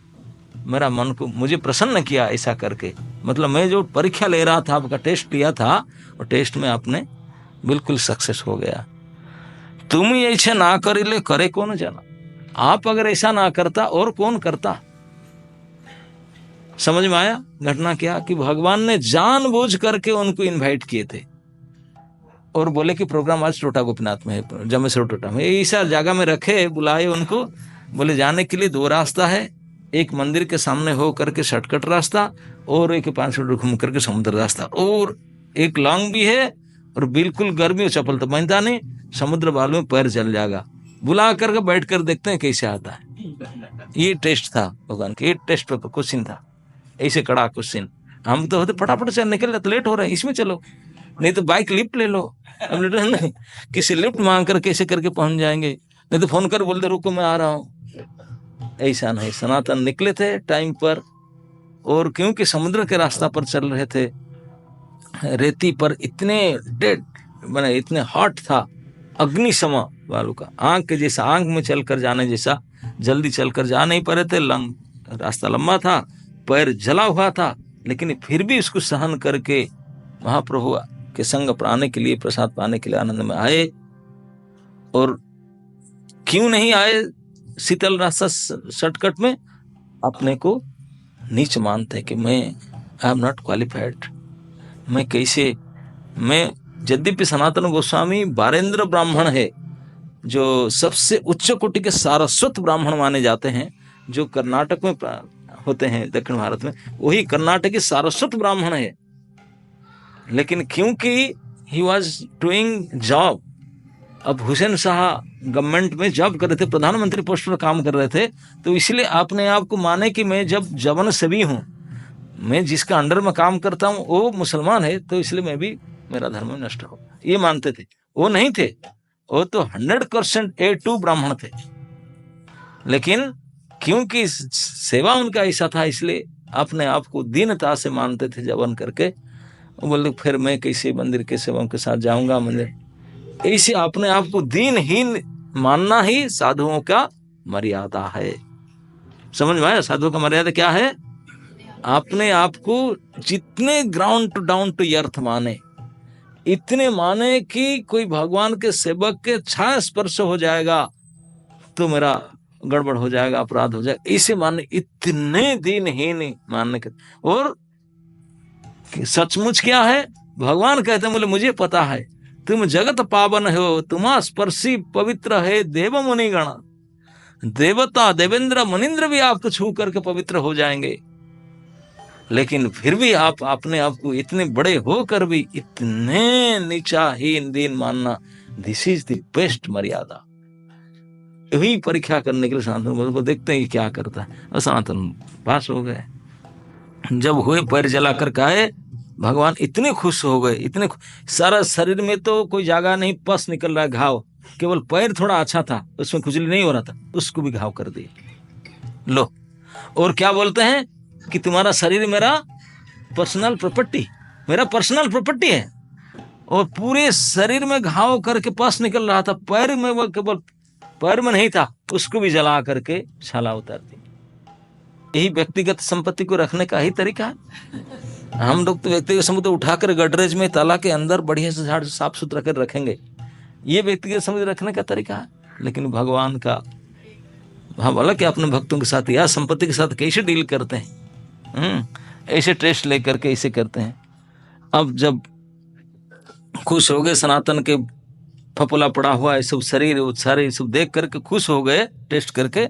मेरा मन को मुझे प्रसन्न किया ऐसा करके। मतलब मैं जो परीक्षा ले रहा था, आपका टेस्ट लिया था, और टेस्ट में आपने बिल्कुल सक्सेस हो गया। तुम ही ऐसे ना करिले करे कौन जाना, आप अगर ऐसा ना करता और कौन करता। समझ में आया घटना क्या, कि भगवान ने जानबूझ करके उनको इनवाइट किए थे और बोले कि प्रोग्राम आज टोटा गोपीनाथ में है, जमेश्वर टोटा में, ऐसा जगह में रखे, बुलाए उनको, बोले जाने के लिए 2 रास्ता है, एक मंदिर के सामने हो करके शॉर्टकट रास्ता, और एक 5 किलोमीटर घूम करके समुद्र रास्ता, और एक लॉन्ग भी है, और बिल्कुल गर्मी और चप्पल तो पहनता नहीं, समुद्र बालू में पैर जल जाएगा, बुला करके बैठ कर देखते हैं कैसे आता है। ये टेस्ट था भगवान के, ये टेस्ट पेपर क्वेश्चन था, ऐसे कड़ा क्वेश्चन। हम तो होते फटाफट से निकल जाते, लेट हो रहा है, इसमें चलो, नहीं तो बाइक लिफ्ट ले लो, अब लिफ्ट नहीं, किसी लिफ्ट मांग कर कैसे करके पहुंच जाएंगे, नहीं तो फोन कर बोलते रुको मैं आ रहा हूँ। ऐसा नहीं, सनातन निकले थे टाइम पर, और क्योंकि समुद्र के रास्ता पर चल रहे थे, रेती पर इतने डेड मैंने इतने हॉट था, अग्निशम वालों का, आंख के जैसा, आंख में चलकर जाने जैसा, जल्दी चलकर जा नहीं पा रहे थे, रास्ता लंबा था, पैर जला हुआ था, लेकिन फिर भी उसको सहन करके महाप्रभु के संग पाने के लिए, प्रसाद पाने के लिए आनंद में आए। और क्यों नहीं आए शीतल रास्ता शॉर्टकट में? अपने को नीच मानते कि मैं आई एम नॉट क्वालिफाइड, मैं कैसे, मैं यद्यपि सनातन गोस्वामी बारेंद्र ब्राह्मण है, जो सबसे उच्च कोटि के सारस्वत ब्राह्मण माने जाते हैं, जो कर्नाटक में होते हैं, दक्षिण भारत में, वही कर्नाटक के सारस्वत ब्राह्मण है। लेकिन क्योंकि ही वॉज डूइंग जॉब, अब हुसैन शाह गवर्नमेंट में जॉब कर रहे थे, प्रधानमंत्री पोस्ट पर काम कर रहे थे, तो इसलिए अपने आप को माने कि मैं जब जवन सेवी हूँ, मैं जिसका अंडर में काम करता हूँ वो मुसलमान है, तो इसलिए मैं भी, मेरा धर्म नष्ट हो, ये मानते थे। वो नहीं थे, वो तो 100% A2 ब्राह्मण थे। लेकिन क्योंकि सेवा उनका ऐसा था, इसलिए अपने आप को दीनता से मानते थे जवन करके। वो बोले फिर मैं कैसे मंदिर के सेवकों के साथ जाऊंगा मंदिर, ऐसे अपने आप को दीनहीन मानना ही साधुओं का मर्यादा है। समझ में आया? साधुओं का मर्यादा क्या है? अपने आप को जितने ground to down to earth माने, इतने माने कि कोई भगवान के सेवक के छाया स्पर्श हो जाएगा तो मेरा गड़बड़ हो जाएगा, अपराध हो जाएगा, इसे मानने, इतने दीनहीन मानने के। और सचमुच क्या है? भगवान कहते हैं, बोले मुझे पता है तुम जगत पावन हो, तुम्हारा स्पर्शी पवित्र है देव मुनिगण, देवता देवेंद्र मुनिंद्र भी आपको छू करके पवित्र हो जाएंगे। लेकिन फिर भी आप अपने आप को इतने बड़े होकर भी इतने नीचाहीन दीन मानना, दिस इज द बेस्ट मर्यादा। यही परीक्षा करने के लिए सनातन को देखते हैं क्या करता है। और सनातन पास हो गए। जब हुए पैर जलाकर खाए, भगवान इतने खुश हो गए, इतने सारा शरीर में तो कोई जगह नहीं, पस निकल रहा है, घाव, केवल पैर थोड़ा अच्छा था, उसमें खुजली नहीं हो रहा था, उसको भी घाव कर दिए। लो, और क्या बोलते हैं कि तुम्हारा शरीर मेरा पर्सनल प्रॉपर्टी, मेरा पर्सनल प्रॉपर्टी है। और पूरे शरीर में घाव करके पस निकल रहा था, पैर में वो केवल पैर में नहीं था, उसको भी जला करके छाला उतार दी। यही व्यक्तिगत संपत्ति को रखने का ही तरीका है। हम लोग तो व्यक्तिगत संपत्ति उठाकर गडरेज में ताला के अंदर बढ़िया से झाड़ साफ सुथरा कर रखेंगे, ये व्यक्तिगत संपत्ति रखने का तरीका है। लेकिन भगवान का, हम अलग अपने भक्तों के साथ या संपत्ति के साथ कैसे डील करते हैं, ऐसे टेस्ट लेकर के ऐसे करते हैं। अब जब खुश हो गए, सनातन के फपोला पड़ा हुआ है सब शरीर, सारे सब देख करके खुश हो गए टेस्ट करके।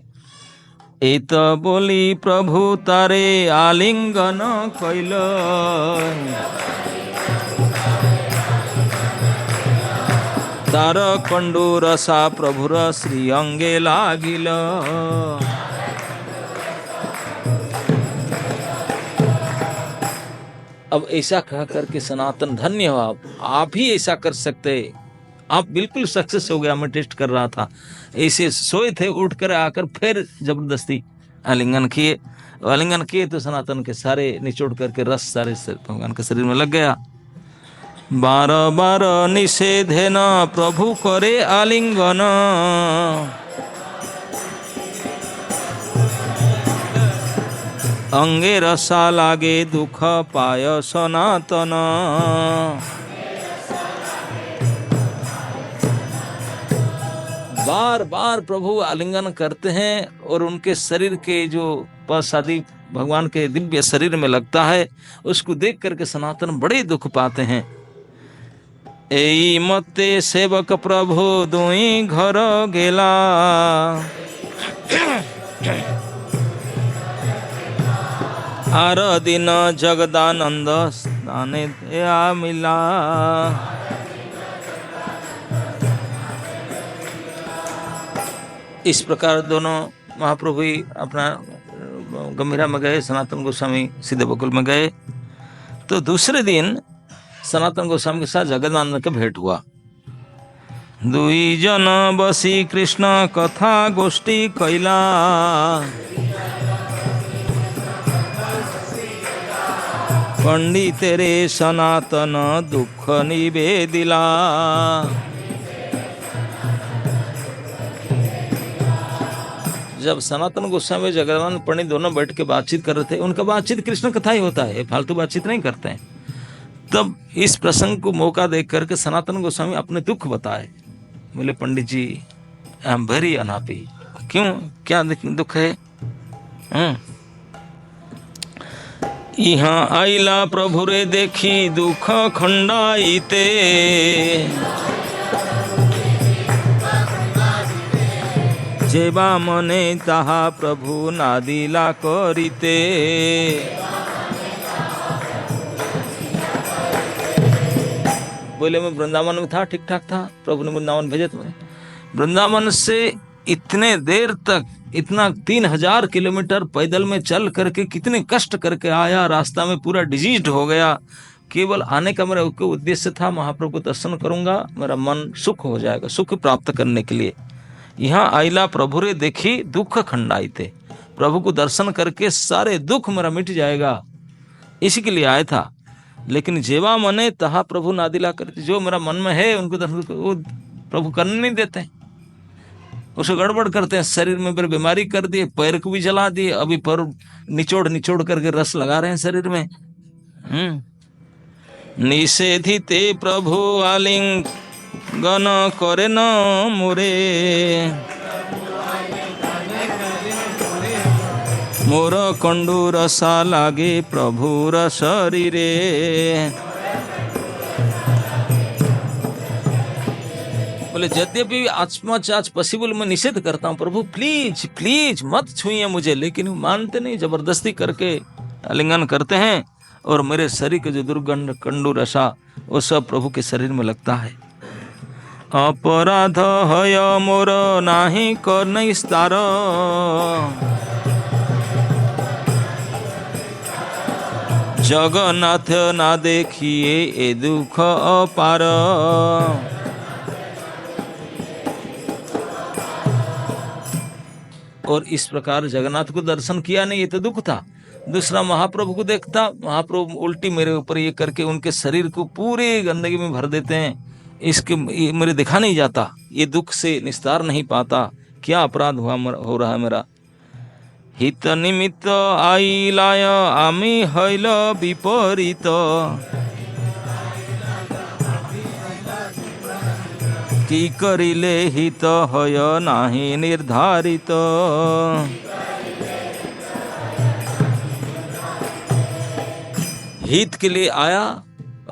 एत बोली प्रभु तारे आलिंगन कैल, तार कंडू रसा प्रभुर श्री अंगे लागिल। अब ऐसा कह करके सनातन धन्य हो, आप ही ऐसा कर सकते, आप बिल्कुल सक्सेस हो गया। मैं टेस्ट कर रहा था, ऐसे सोए थे, उठकर आकर फिर जबरदस्ती आलिंगन किए। आलिंगन किए तो सनातन के सारे निचोड़ करके रस सारे भगवान के शरीर में लग गया। बार बार निषेधे न प्रभु करे आलिंगन, अंगे रसा लागे दुख पाय सनातन। बार बार प्रभु आलिंगन करते हैं और उनके शरीर के जो पस आदि भगवान के दिव्य शरीर में लगता है, उसको देख करके सनातन बड़े दुख पाते हैं। एई मते सेवक प्रभु दुई घर गेला, आर दिन जगदानंद स्थाने दया मिला। इस प्रकार दोनों महाप्रभु ही अपना गंभीरा में गए, सनातन गोस्वामी सीधे बकुल में गए। तो दूसरे दिन सनातन गोस्वामी के साथ जगदानंद का भेंट हुआ। दुई जन बसी कृष्ण कथा गोष्ठी कैला, पंडितेरे सनातन दुख निवेदिला। जब सनातन गोस्वामी जगदानंद पंडित दोनों बैठ के बातचीत कर रहे थे, उनका बातचीत कृष्ण कथा ही होता है, फालतू बातचीत नहीं करते हैं। तब इस प्रसंग को मौका देख करके सनातन गोस्वामी अपने दुख बताए। बोले पंडित जी आई एम वेरी अनहैप्पी। क्यों, क्या दुख है? यहाँ आइला प्रभु रे देखी दुख खंडाईते, जेबा मने ताहा प्रभु नादिला करिते। बोले मैं वृंदावन में था, ठीक ठाक था, प्रभु ने वृंदावन भेजे तुम्हें। वृंदावन से इतने देर तक, इतना 3000 किलोमीटर पैदल में चल करके कितने कष्ट करके आया, रास्ता में पूरा डिजीज्ड हो गया। केवल आने का मेरा उद्देश्य था, महाप्रभु को दर्शन करूंगा, मेरा मन सुख हो जाएगा, सुख प्राप्त करने के लिए। यहाँ आइला प्रभु रे देखी दुख खंडाई थे, प्रभु को दर्शन करके सारे दुख मेरा मिट जाएगा, इसी के लिए आया था। लेकिन जेवा मने तहा प्रभु नादिला करते, जो मेरा मन में है उनको दर्शन वो प्रभु करने नहीं देते, उसे गड़बड़ करते हैं। शरीर में फिर बीमारी कर दिए, पैर को भी जला दिए, अभी पर निचोड़ निचोड़ करके रस लगा रहे हैं शरीर में। निषेधिते प्रभु आलिंग गण करे न मोरे, मोर कंडू रसा लागे प्रभुर शरीरे। बोले यद्यपि आज पॉसिबल मैं निषेध करता हूँ, प्रभु प्लीज प्लीज मत छुइए मुझे, लेकिन वो मानते नहीं, जबरदस्ती करके आलिंगन करते हैं और मेरे शरीर के जो दुर्गंध कंडू रसा वो सब प्रभु के शरीर में लगता है। अपराध हय मोर नाही करनै स्तार, जगन्नाथ ना देखिए ए दुख अपार। और इस प्रकार जगन्नाथ को दर्शन किया नहीं, ये तो दुख था। दूसरा महाप्रभु को देखता, महाप्रभु उल्टी मेरे ऊपर ये करके उनके शरीर को पूरे गंदगी में भर देते हैं, इसके मेरे देखा नहीं जाता, ये दुख से निस्तार नहीं पाता, क्या अपराध हो रहा है मेरा। हित निमित्त आइलाय आमी हईल विपरीत, की करिले हित हय नाही निर्धारित। हित के लिए आया,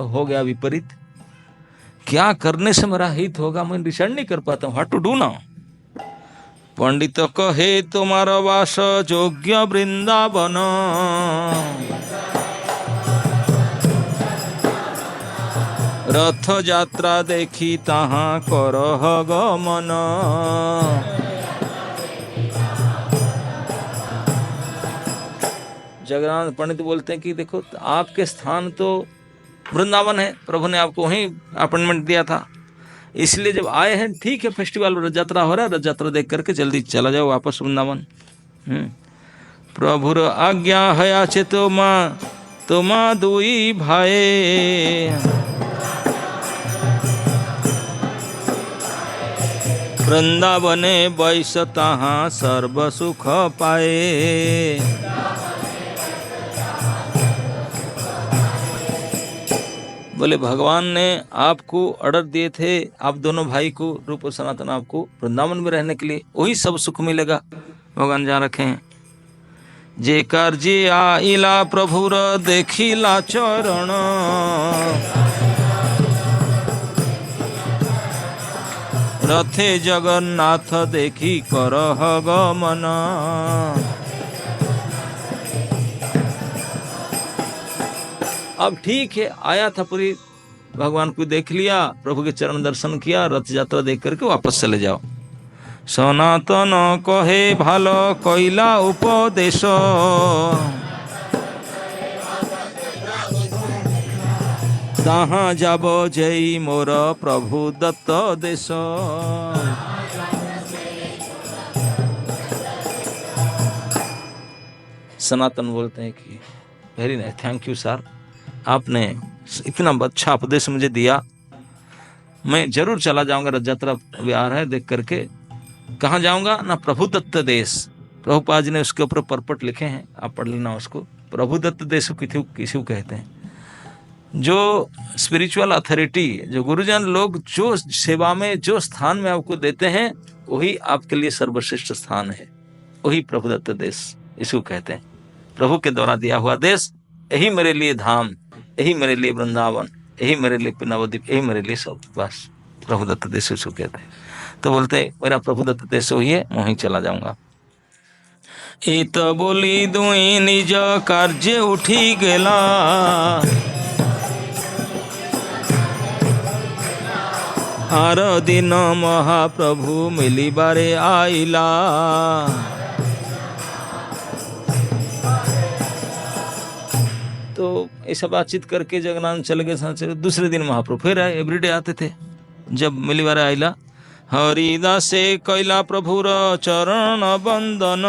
हो गया विपरीत। क्या करने से मेरा हित होगा, मैं डिसाइड नहीं कर पाता हूँ, हाउ टू डू नाउ। पंडित कहे तुम्हारा वास योग्य वृंदावन, रथ यात्रा देखी तहाँ करह गमन। जगन्नाथ पंडित बोलते हैं कि देखो आपके स्थान तो वृंदावन है, प्रभु ने आपको वहीं अपॉइंटमेंट दिया था, इसलिए जब आए हैं ठीक है, फेस्टिवल रथ यात्रा हो रहा है, रथ यात्रा देख करके जल्दी चला जाओ वापस वृंदावन। प्रभुर आज्ञा हया चे तुमा दुई भाई, वृंदावने बैस तहाँ सर्व सुख पाए। बोले भगवान ने आपको ऑर्डर दिए थे, आप दोनों भाई को, रूप और सनातन, आपको वृंदावन में रहने के लिए, वही सब सुख मिलेगा, भगवान जहाँ रखे हैं। जे कार्य आइला प्रभुर देखिला चरण, रथे जगन्नाथ देखी करह गमन। अब ठीक है, आया था, पूरी भगवान को देख लिया, प्रभु के चरण दर्शन किया, रथ यात्रा देख करके वापस चले जाओ। सनातन कहे भालो कइला उपदेश, ताहाँ जाब जई मोर प्रभु दत्त देश। सनातन बोलते हैं कि very nice, thank you sir, आपने इतना अच्छा उपदेश मुझे दिया, मैं जरूर चला जाऊंगा। रथ यात्रा अभी आ रहा है, देख करके कहाँ जाऊंगा ना, प्रभु दत्त देश। प्रभुपाद जी ने उसके ऊपर परपट लिखे हैं, आप पढ़ लेना उसको। प्रभु दत्त देश किसी को कहते हैं? जो स्पिरिचुअल अथॉरिटी, जो गुरुजन लोग जो सेवा में, जो स्थान में आपको देते हैं, वही आपके लिए सर्वश्रेष्ठ स्थान है, वही प्रभु दत्त देश इसको कहते हैं। प्रभु के द्वारा दिया हुआ देश, यही मेरे लिए धाम, यही मेरे लिए वृंदावन, यही मेरे लिए नवद्वीप, यही मेरे लिए सब, बस प्रभु दत्त देश इसको कहते हैं। तो बोलते मेरा प्रभु दत्त देश वही है, वहीं चला जाऊंगा। इत बोली दुई निज कार्य उठी गेला, आर दिन महाप्रभु मिली बारे आइला। तो ऐसा बातचीत करके जगन्नाथ चले गए। दूसरे दिन महाप्रभु फिर आए, एवरीडे आते थे। जब मिली बारे आइला, हरिदासे कैला प्रभुर चरण बंदन,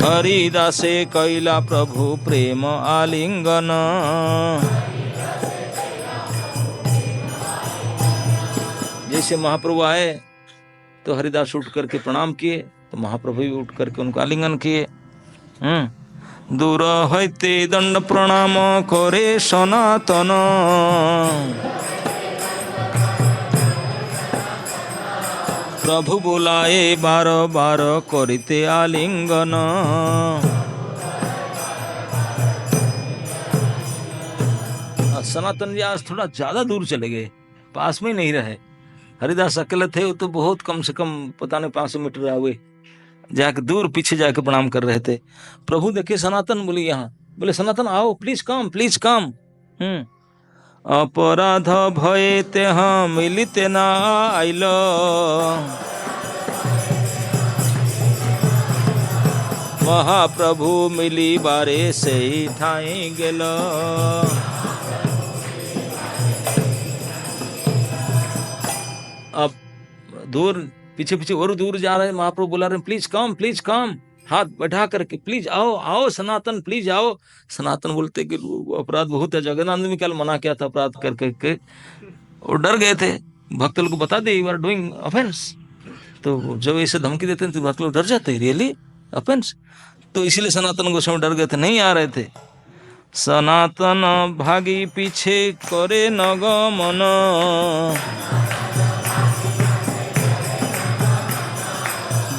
हरिदासे कैला प्रभु प्रेम आलिंगन। जैसे महाप्रभु आए तो हरिदास उठ करके प्रणाम किए, तो महाप्रभु भी उठ करके उनको आलिंगन किए। दूर होते दंड प्रणाम करे सनातन, प्रभु बुलाए बार बार करते आलिंगन। सनातन जी आज थोड़ा ज्यादा दूर चले गए, पास में नहीं रहे। हरिदास अकेले थे, वो तो बहुत कम से कम पता नहीं 500 मीटर हुए, जाके दूर पीछे जाके प्रणाम कर रहे थे। प्रभु देखे सनातन, बोले यहाँ, बोले सनातन आओ, प्लीज कम, प्लीज कम। अपराध भये ते हाँ मिलिते ना आइल, महाप्रभु मिली बारे से ठाई गेल। अब दूर पीछे पीछे और दूर जा रहे हैं, महाप्रभु बुला रहे हैं, प्लीज कम, प्लीज कम, हाथ बैठा करके, प्लीज आओ, आओ सनातन, प्लीज आओ। सनातन बोलते कि अपराध बहुत है, जगन्नाथ ने कल मना किया था अपराध करके, वो डर गए थे। भक्त लोग को बता दे यू आर डूइंग ऑफेंस, तो जब ऐसे धमकी देते हैं तो भक्त लोग डर जाते हैं, रियली ऑफेंस। तो इसीलिए सनातन गोस्वामी डर गए थे, नहीं आ रहे थे। सनातन भागी पीछे करे नगमन,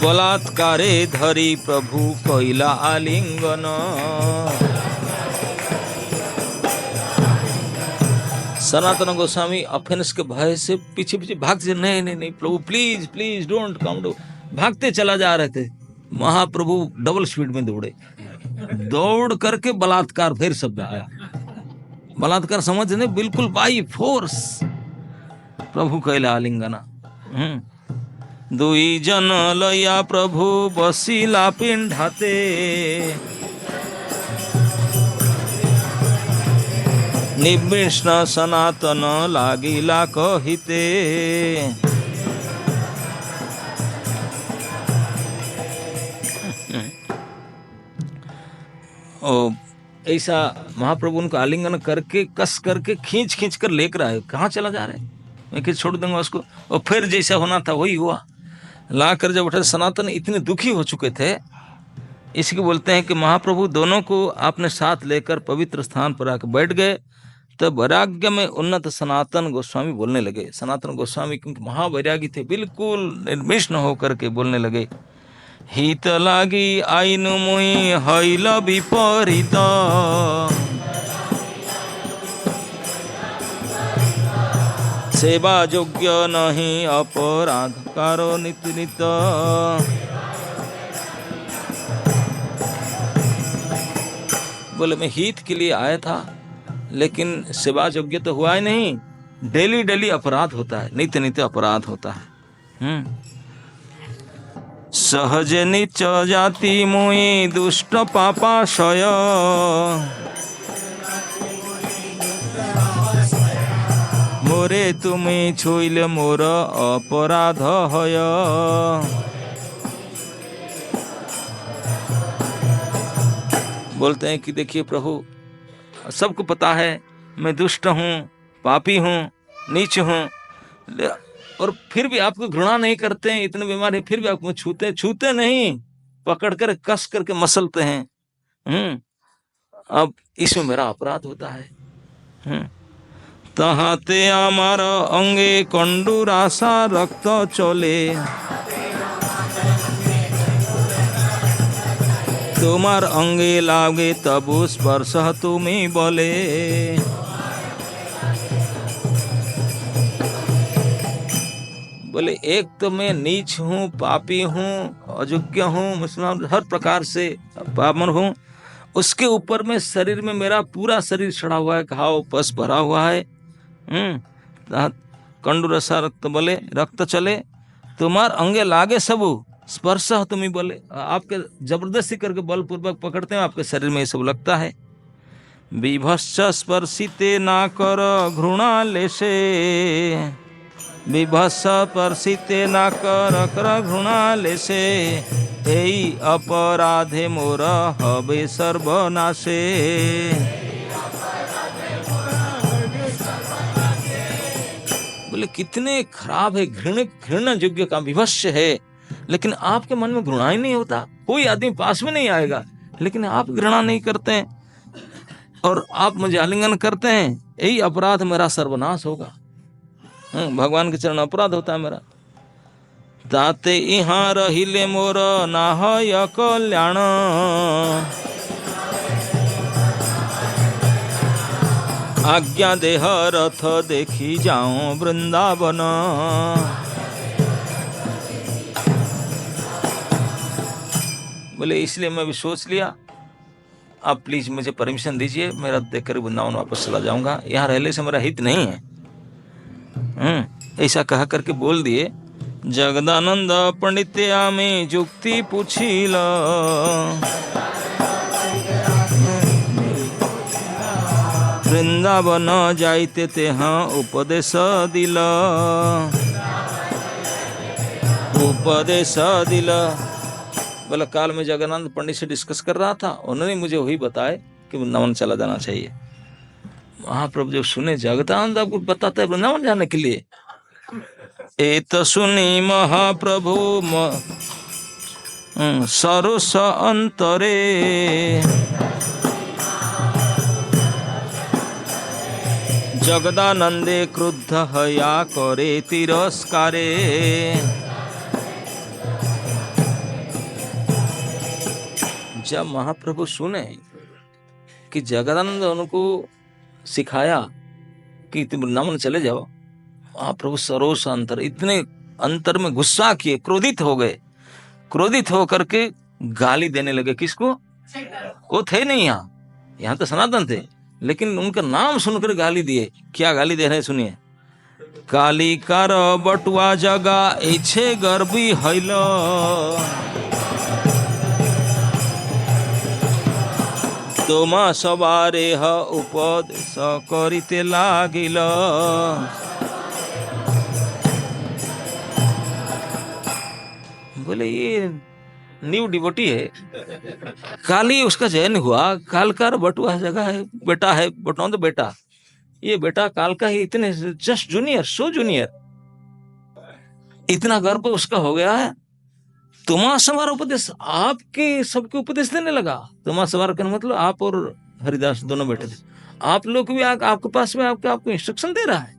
बलात्कारे धरी प्रभु कैला आलिंगन। सनातन गोस्वामी ऑफेंस के भय से पीछे पीछे भागते, नहीं नहीं नहीं प्रभु प्लीज प्लीज डोंट कम, भागते चला जा रहे थे। महाप्रभु डबल स्पीड में दौड़े, दौड़ करके बलात्कार फिर शब्द आया। बलात्कार समझ नहीं, बिल्कुल बाई फोर्स प्रभु कैला आलिंगना। दुई जन लया प्रभु बसिला पिंढाते, निविष्ण सनातन लागिला कहिते। ऐसा महाप्रभु उनको आलिंगन करके, कस करके, खींच खींच कर लेकर आए। कहाँ चला जा रहे हैं, मैं किस छोड़ दूंगा उसको। और फिर जैसा होना था वही हुआ। ला कर जब उठे, सनातन इतने दुखी हो चुके थे, इसी को बोलते हैं कि महाप्रभु दोनों को आपने साथ लेकर पवित्र स्थान पर आकर बैठ गए। तब वैराग्य में उन्नत सनातन गोस्वामी बोलने लगे। सनातन गोस्वामी क्योंकि महावैरागी थे, बिल्कुल निर्विष्ण होकर के बोलने लगे। हित लागी आईन मुई हईल विपरीत, सेवा योग्य नहीं अपराध कारो नित नित। बोले मैं हित के लिए आया था, लेकिन सेवा योग्य तो हुआ ही नहीं। डेली डेली अपराध होता है, नित्य नित्य अपराध होता है। सहज नीच जाति मुई दुष्ट पापाशय, मोरे तुम्हें छुइले मोर अपराध हय। बोलते हैं कि देखिए प्रभु, सबको पता है मैं दुष्ट हूँ, पापी हूँ, नीच हूँ, और फिर भी आपको घृणा नहीं करते हैं, इतने बीमार है फिर भी आपको छूते नहीं, पकड़ कर कस करके मसलते हैं। अब इसमें मेरा अपराध होता है। তাহাতে আমার অঙ্গে কণ্ডুর আশা রক্ত চলে, তোমার অঙ্গে লাগে তবু স্পর্শ তুমি বলে। बोले एक तो मैं नीच हूँ, पापी हूँ, अयोग्य हूँ, मुसलमान हर प्रकार से पामर हूँ, उसके ऊपर में शरीर में मेरा पूरा शरीर सड़ा हुआ है, घाव पस भरा हुआ है। कंडूरसा रक्त बोले रक्त चले, तुम्हार अंगे लागे सबू स्पर्श तुम्हें बोले, आपके जबरदस्ती करके बलपूर्वक पकड़ते हैं, आपके शरीर में ये सब लगता है। विभस्स स्पर्शिते ना कर घृणा लेशे, विभस्स स्पर्शिते ना कर घृणा लेशे, এই अपराधे मोर हबे सर्वनाशे। बोले कितने खराब है, घृणा योग्य का विभत्स है, लेकिन आपके मन में घृणा ही नहीं होता, कोई आदमी पास में नहीं आएगा, लेकिन आप घृणा नहीं करते हैं और आप मुझे आलिंगन करते हैं, यही अपराध मेरा सर्वनाश होगा। भगवान के चरण अपराध होता है मेरा। ताते इहाँ रहिले मोर ना है कल्याण, आज्ञा देह रथ देखी जाऊं वृंदावन। बोले इसलिए मैं भी सोच लिया, आप प्लीज मुझे परमिशन दीजिए, मेरा देखकर वृंदावन वापस चला जाऊंगा, यहाँ रहने से मेरा हित नहीं है। ऐसा कहा करके बोल दिए। जगदानंद पंडित आमे जुक्ति पूछिल, वृंदावन जाइते ते हाँ उपदेश दिल, उपदेश दिल। बोला काल में जगन्नाथ पंडित से डिस्कस कर रहा था, उन्होंने मुझे वही बताया कि वृंदावन चला जाना चाहिए। महाप्रभु जब सुने जगदानंद आपको बताता है वृंदावन जाने के लिए, एत सुनी महाप्रभु सरोस अंतरे, जगदानंदे क्रुद्ध हया करे तिरस्कारे। जब महाप्रभु सुने कि जगदानंद उनको सिखाया कि तुम वृंदावन चले जाओ, महाप्रभु सरोस अंतर, इतने अंतर में गुस्सा किए, क्रोधित हो गए, क्रोधित होकर के गाली देने लगे। किसको? वो थे नहीं यहाँ तो सनातन थे, लेकिन उनका नाम सुनकर गाली दिए। क्या गाली दे रहे हैं सुनिए। काली कार बटुआ जगा ऐछे गर्भी हैल, तोमा सवारे ह उपदेश करिते लागिल। बोले ये न्यू डिवोटी है, काली उसका चयन हुआ, काल का बटुआ जगह है, बेटा है, बटुआ तो बेटा, ये बेटा काल का ही, इतने जस्ट जूनियर, सो जूनियर, इतना गर्व उसका हो गया है। तुम्हारा सवार उपदेश, आपके सबके उपदेश देने लगा। तुम्हारा सवार का मतलब आप और हरिदास दोनों बैठे थे, आप लोग भी आपके पास में आपको इंस्ट्रक्शन दे रहा है,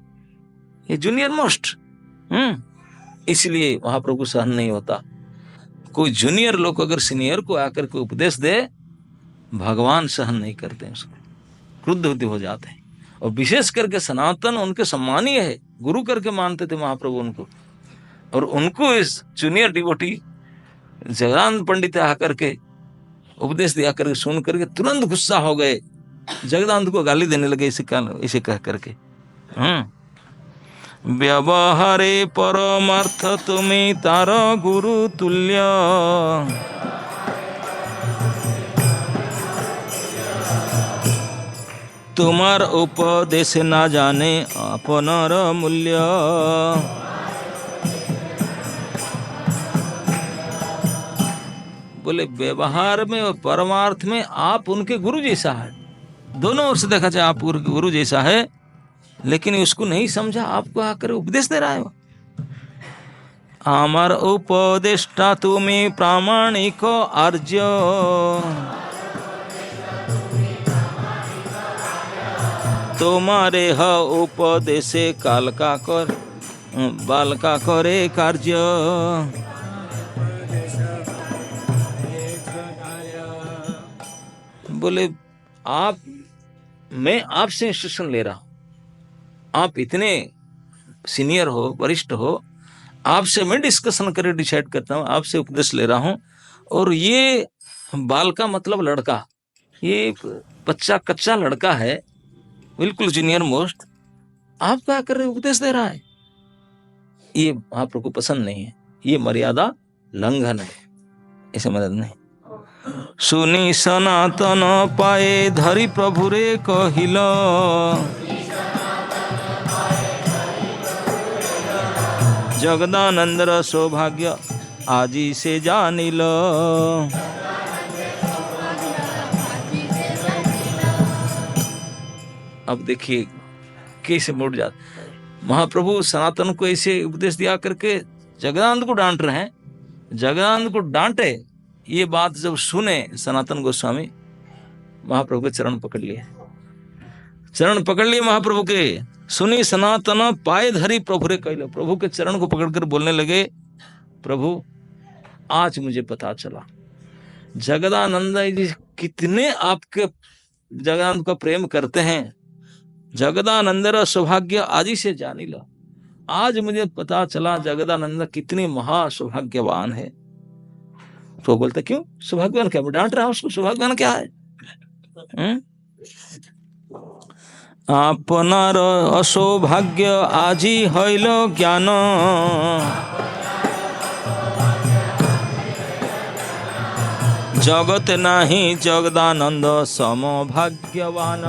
ये जूनियर मोस्ट। इसलिए महाप्रभु सहन नहीं होता। कोई जूनियर लोग अगर सीनियर को आकर के उपदेश दे, भगवान सहन नहीं करते, उसको क्रुद्ध हो जाते हैं। और विशेष करके सनातन उनके सम्मानीय है, गुरु करके मानते थे महाप्रभु उनको, और उनको इस जूनियर डिवोटी जगदानंद पंडित आकर के उपदेश दिया करके सुन करके तुरंत गुस्सा हो गए, जगदानंद को गाली देने लगे इसे कह करके। व्यवहारे परमार्थ तुम्हें तार गुरु तुल्य, तुम्हार उपदेश ना जाने अपनार मूल्य। बोले व्यवहार में और परमार्थ में आप उनके गुरु जैसा है, दोनों ओर से देखा जाए आप उनके गुरु जैसा है, लेकिन उसको नहीं समझा, आपको आकर उपदेश दे रहा है। आमार उपदेष्टा तुम्हें प्रामाणिक आर्य, तुम्हारे ह उपदेशे कालका कर बालका करे कार्य। बोले आप, मैं आपसे इंस्ट्रक्शन ले रहा हूं, आप इतने सीनियर हो, वरिष्ठ हो, आपसे मैं डिस्कशन करके डिसाइड करता हूँ, आपसे उपदेश ले रहा हूँ। और ये बाल का मतलब लड़का, ये बच्चा कच्चा लड़का है, बिल्कुल जूनियर मोस्ट, आप क्या कर रहे उपदेश दे रहा है, ये महाप्रभु को पसंद नहीं है, ये मर्यादा लंघन है, ऐसे मदद नहीं। सुनी सनातन पाए धरी प्रभु रे कहिल, जगदानंदर सौभाग्य आजी से जानिल। अब देखिए कैसे मुड़ जाते महाप्रभु, सनातन को ऐसे उपदेश दिया करके जगदानंद को डांट रहे हैं। जगदानंद को डांटे, ये बात जब सुने सनातन गोस्वामी, महाप्रभु के चरण पकड़ लिए, चरण पकड़ लिए महाप्रभु के। सुनी सनातन पाए धरी प्रभु रे कहलो, प्रभु के चरण को पकड़कर बोलने लगे, प्रभु आज मुझे पता चला जगदानंद जी कितने आपके जगदानंद का प्रेम करते हैं। जगदानंदर सौभाग्य आदि से जानी लो, आज मुझे पता चला जगदानंद कितनी महा सौभाग्यवान है। तो बोलते क्यों सौभाग्यवान, क्या डांट रहा उसको, सौभाग्यवान क्या है? आपनार असौभाग्य आजी हईल ज्ञान, जगत नाही जगदानंद सम भाग्यवान।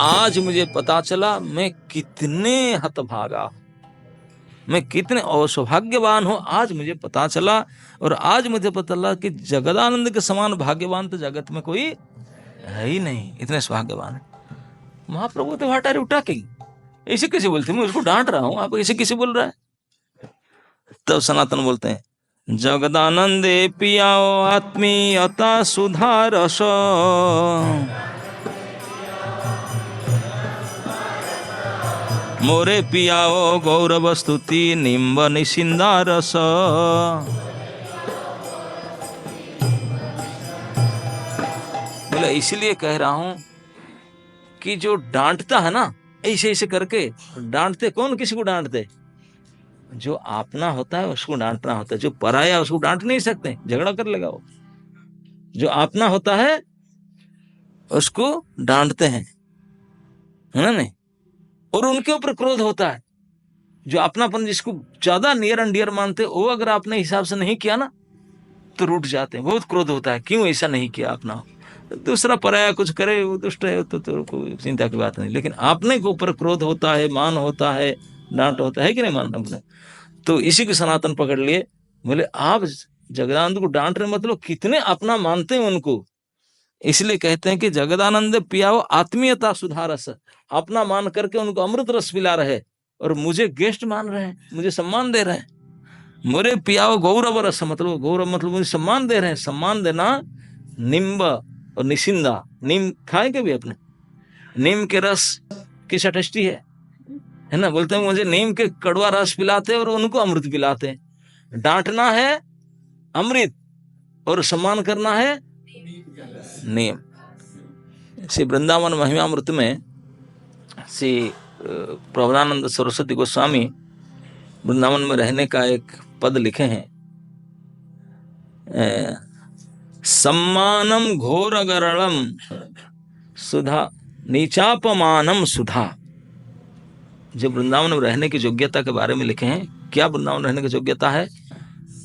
आज मुझे पता चला मैं कितने हतभागा, मैं कितने असौभाग्यवान हूं, आज मुझे पता चला। और आज मुझे पता चला कि जगदानंद के समान भाग्यवान तो जगत में कोई है ही नहीं, इतने सौभाग्यवान है। महाप्रभु तो व्हाट आर यू टॉकिंग, ऐसे कैसे बोलते, मैं उसको डांट रहा हूं, आप ऐसे कैसे बोल रहा है? तब सनातन बोलते हैं, जगदानंदे पियाओ आत्मीयता सुधारस, मोरे पियाओ गौरव स्तुति निम्ब निशिंदारस। बोले इसलिए कह रहा हूं कि जो डांटता है ना, ऐसे ऐसे करके डांटते, कौन किसी को डांटते? जो अपना होता है उसको डांटना होता है, जो पराया उसको डांट नहीं सकते, झगड़ा कर लेगा वो। जो अपना होता है उसको डांटते हैं, है ना नहीं? और उनके ऊपर क्रोध होता है। जो अपनापन जिसको ज्यादा नियर एंड डियर मानते, वो अगर आपने हिसाब से नहीं किया ना तो रूठ जाते हैं, बहुत क्रोध होता है, क्यों ऐसा नहीं किया अपना। दूसरा पराया कुछ करे, वो दुष्ट है तो कोई चिंता की बात नहीं, लेकिन आपने के ऊपर क्रोध होता है, मान होता है, डांट होता है कि नहीं मान अपने। तो इसी को सनातन पकड़ लिए, बोले आप जगदानंद को डांट रहे, मतलब कितने अपना मानते हैं उनको। इसलिए कहते हैं कि जगदानंद पियाओ आत्मीयता सुधारस, अपना मान करके उनको अमृत रस पिला रहे, और मुझे गेस्ट मान रहे हैं, मुझे सम्मान दे रहे हैं। मोरे पियाओ गौरव रस, मतलब गौरव मतलब मुझे सम्मान दे रहे हैं। सम्मान देना निम्ब और निशिंदा, नीम खाए कभी अपने? नीम के रस की टेस्टी है ना? बोलते हैं मुझे नीम के कड़वा रस पिलाते और उनको अमृत पिलाते। डांटना है अमृत और सम्मान करना है नीम। श्री वृंदावन महिमामृत में श्री प्रभुदानंद सरस्वती गोस्वामी वृंदावन में रहने का एक पद लिखे हैं, सम्मानम घोर गरलम सुधा नीचापमानम सुधा। जो वृंदावन में रहने की योग्यता के बारे में लिखे हैं, क्या वृंदावन रहने की योग्यता है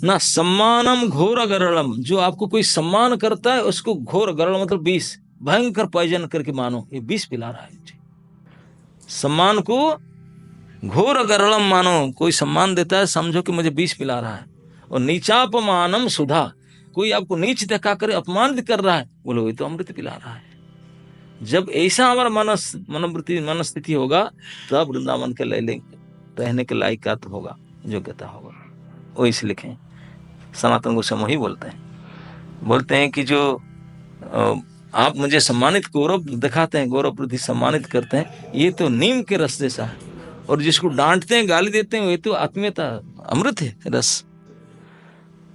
ना? सम्मानम घोर गरलम, जो आपको कोई सम्मान करता है उसको घोर, गरल मतलब विष, भयंकर पॉइजन करके मानो, ये विष पिला रहा है। सम्मान को घोर गरलम मानो, कोई सम्मान देता है समझो कि मुझे विष पिला रहा है। और नीचापमानम सुधा, कोई आपको नीच देखा कर अपमानित कर रहा है, बोलो ये तो अमृत पिला रहा है। जब ऐसा हमारा मनोवृत्ति मनस्थिति होगा तब वृंदावन के रहने के लायक का तो होगा, योग्यता होगा। वो इस लिखे सनातन गोस्वामी ही बोलते हैं कि जो आप मुझे सम्मानित गौरव दिखाते हैं, गौरव वृद्धि सम्मानित करते हैं, ये तो नीम के रस जैसा है। और जिसको डांटते हैं गाली देते हैं, ये तो आत्मीयता अमृत है रस।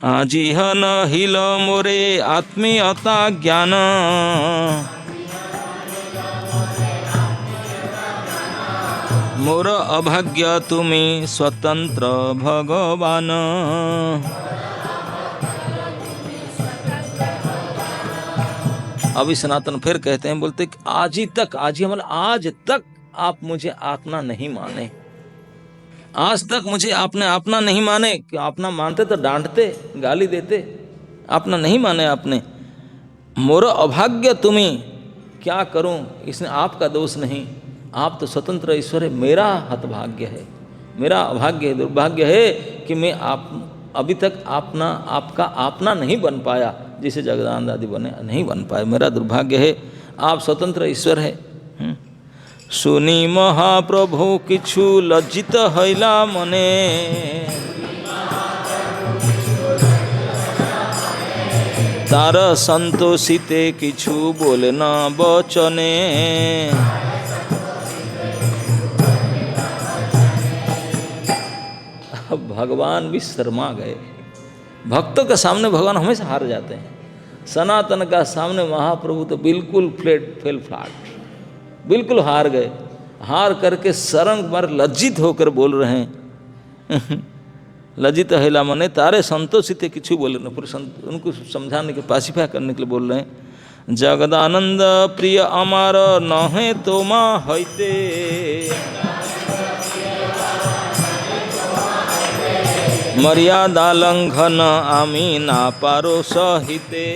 आजिह न हिल मोरे आत्मीयता ज्ञान, मोर अभाग्य तुम्हें स्वतंत्र भगवान। अभी सनातन फिर कहते हैं, बोलते कि आज ही मतलब आज तक आप मुझे अपना नहीं माने, आज तक मुझे आपने अपना नहीं माने। कि अपना मानते तो डांटते गाली देते, अपना नहीं माने आपने। मोर अभाग्य तुम्हें, क्या करूं, इसमें आपका दोष नहीं, आप तो स्वतंत्र ईश्वर है, मेरा हतभाग्य है, मेरा अभाग्य है, दुर्भाग्य है कि मैं अभी तक आपका अपना नहीं बन पाया, जिसे जगदानंद आदि बने नहीं बन पाए, मेरा दुर्भाग्य है। आप स्वतंत्र ईश्वर है। सुनी महाप्रभु किछु लज्जित हैला मने, तार संतोषिते किछु बोले न बचने। भगवान भी शर्मा गए। भक्तों के सामने भगवान हमेशा हार जाते हैं। सनातन का सामने महाप्रभु तो बिल्कुल फेल फ्लैट, बिल्कुल हार गए। हार करके शरण पर लज्जित होकर बोल रहे हैं, लज्जित हैला मने तारे संतोषित किछु बोले न, पूरे उनको समझाने के पासिफाई करने के लिए बोल रहे हैं। जगदानंद प्रिय अमार नहे तोमा हईते, मर्यादा लंघन आमी ना पारो सहिते।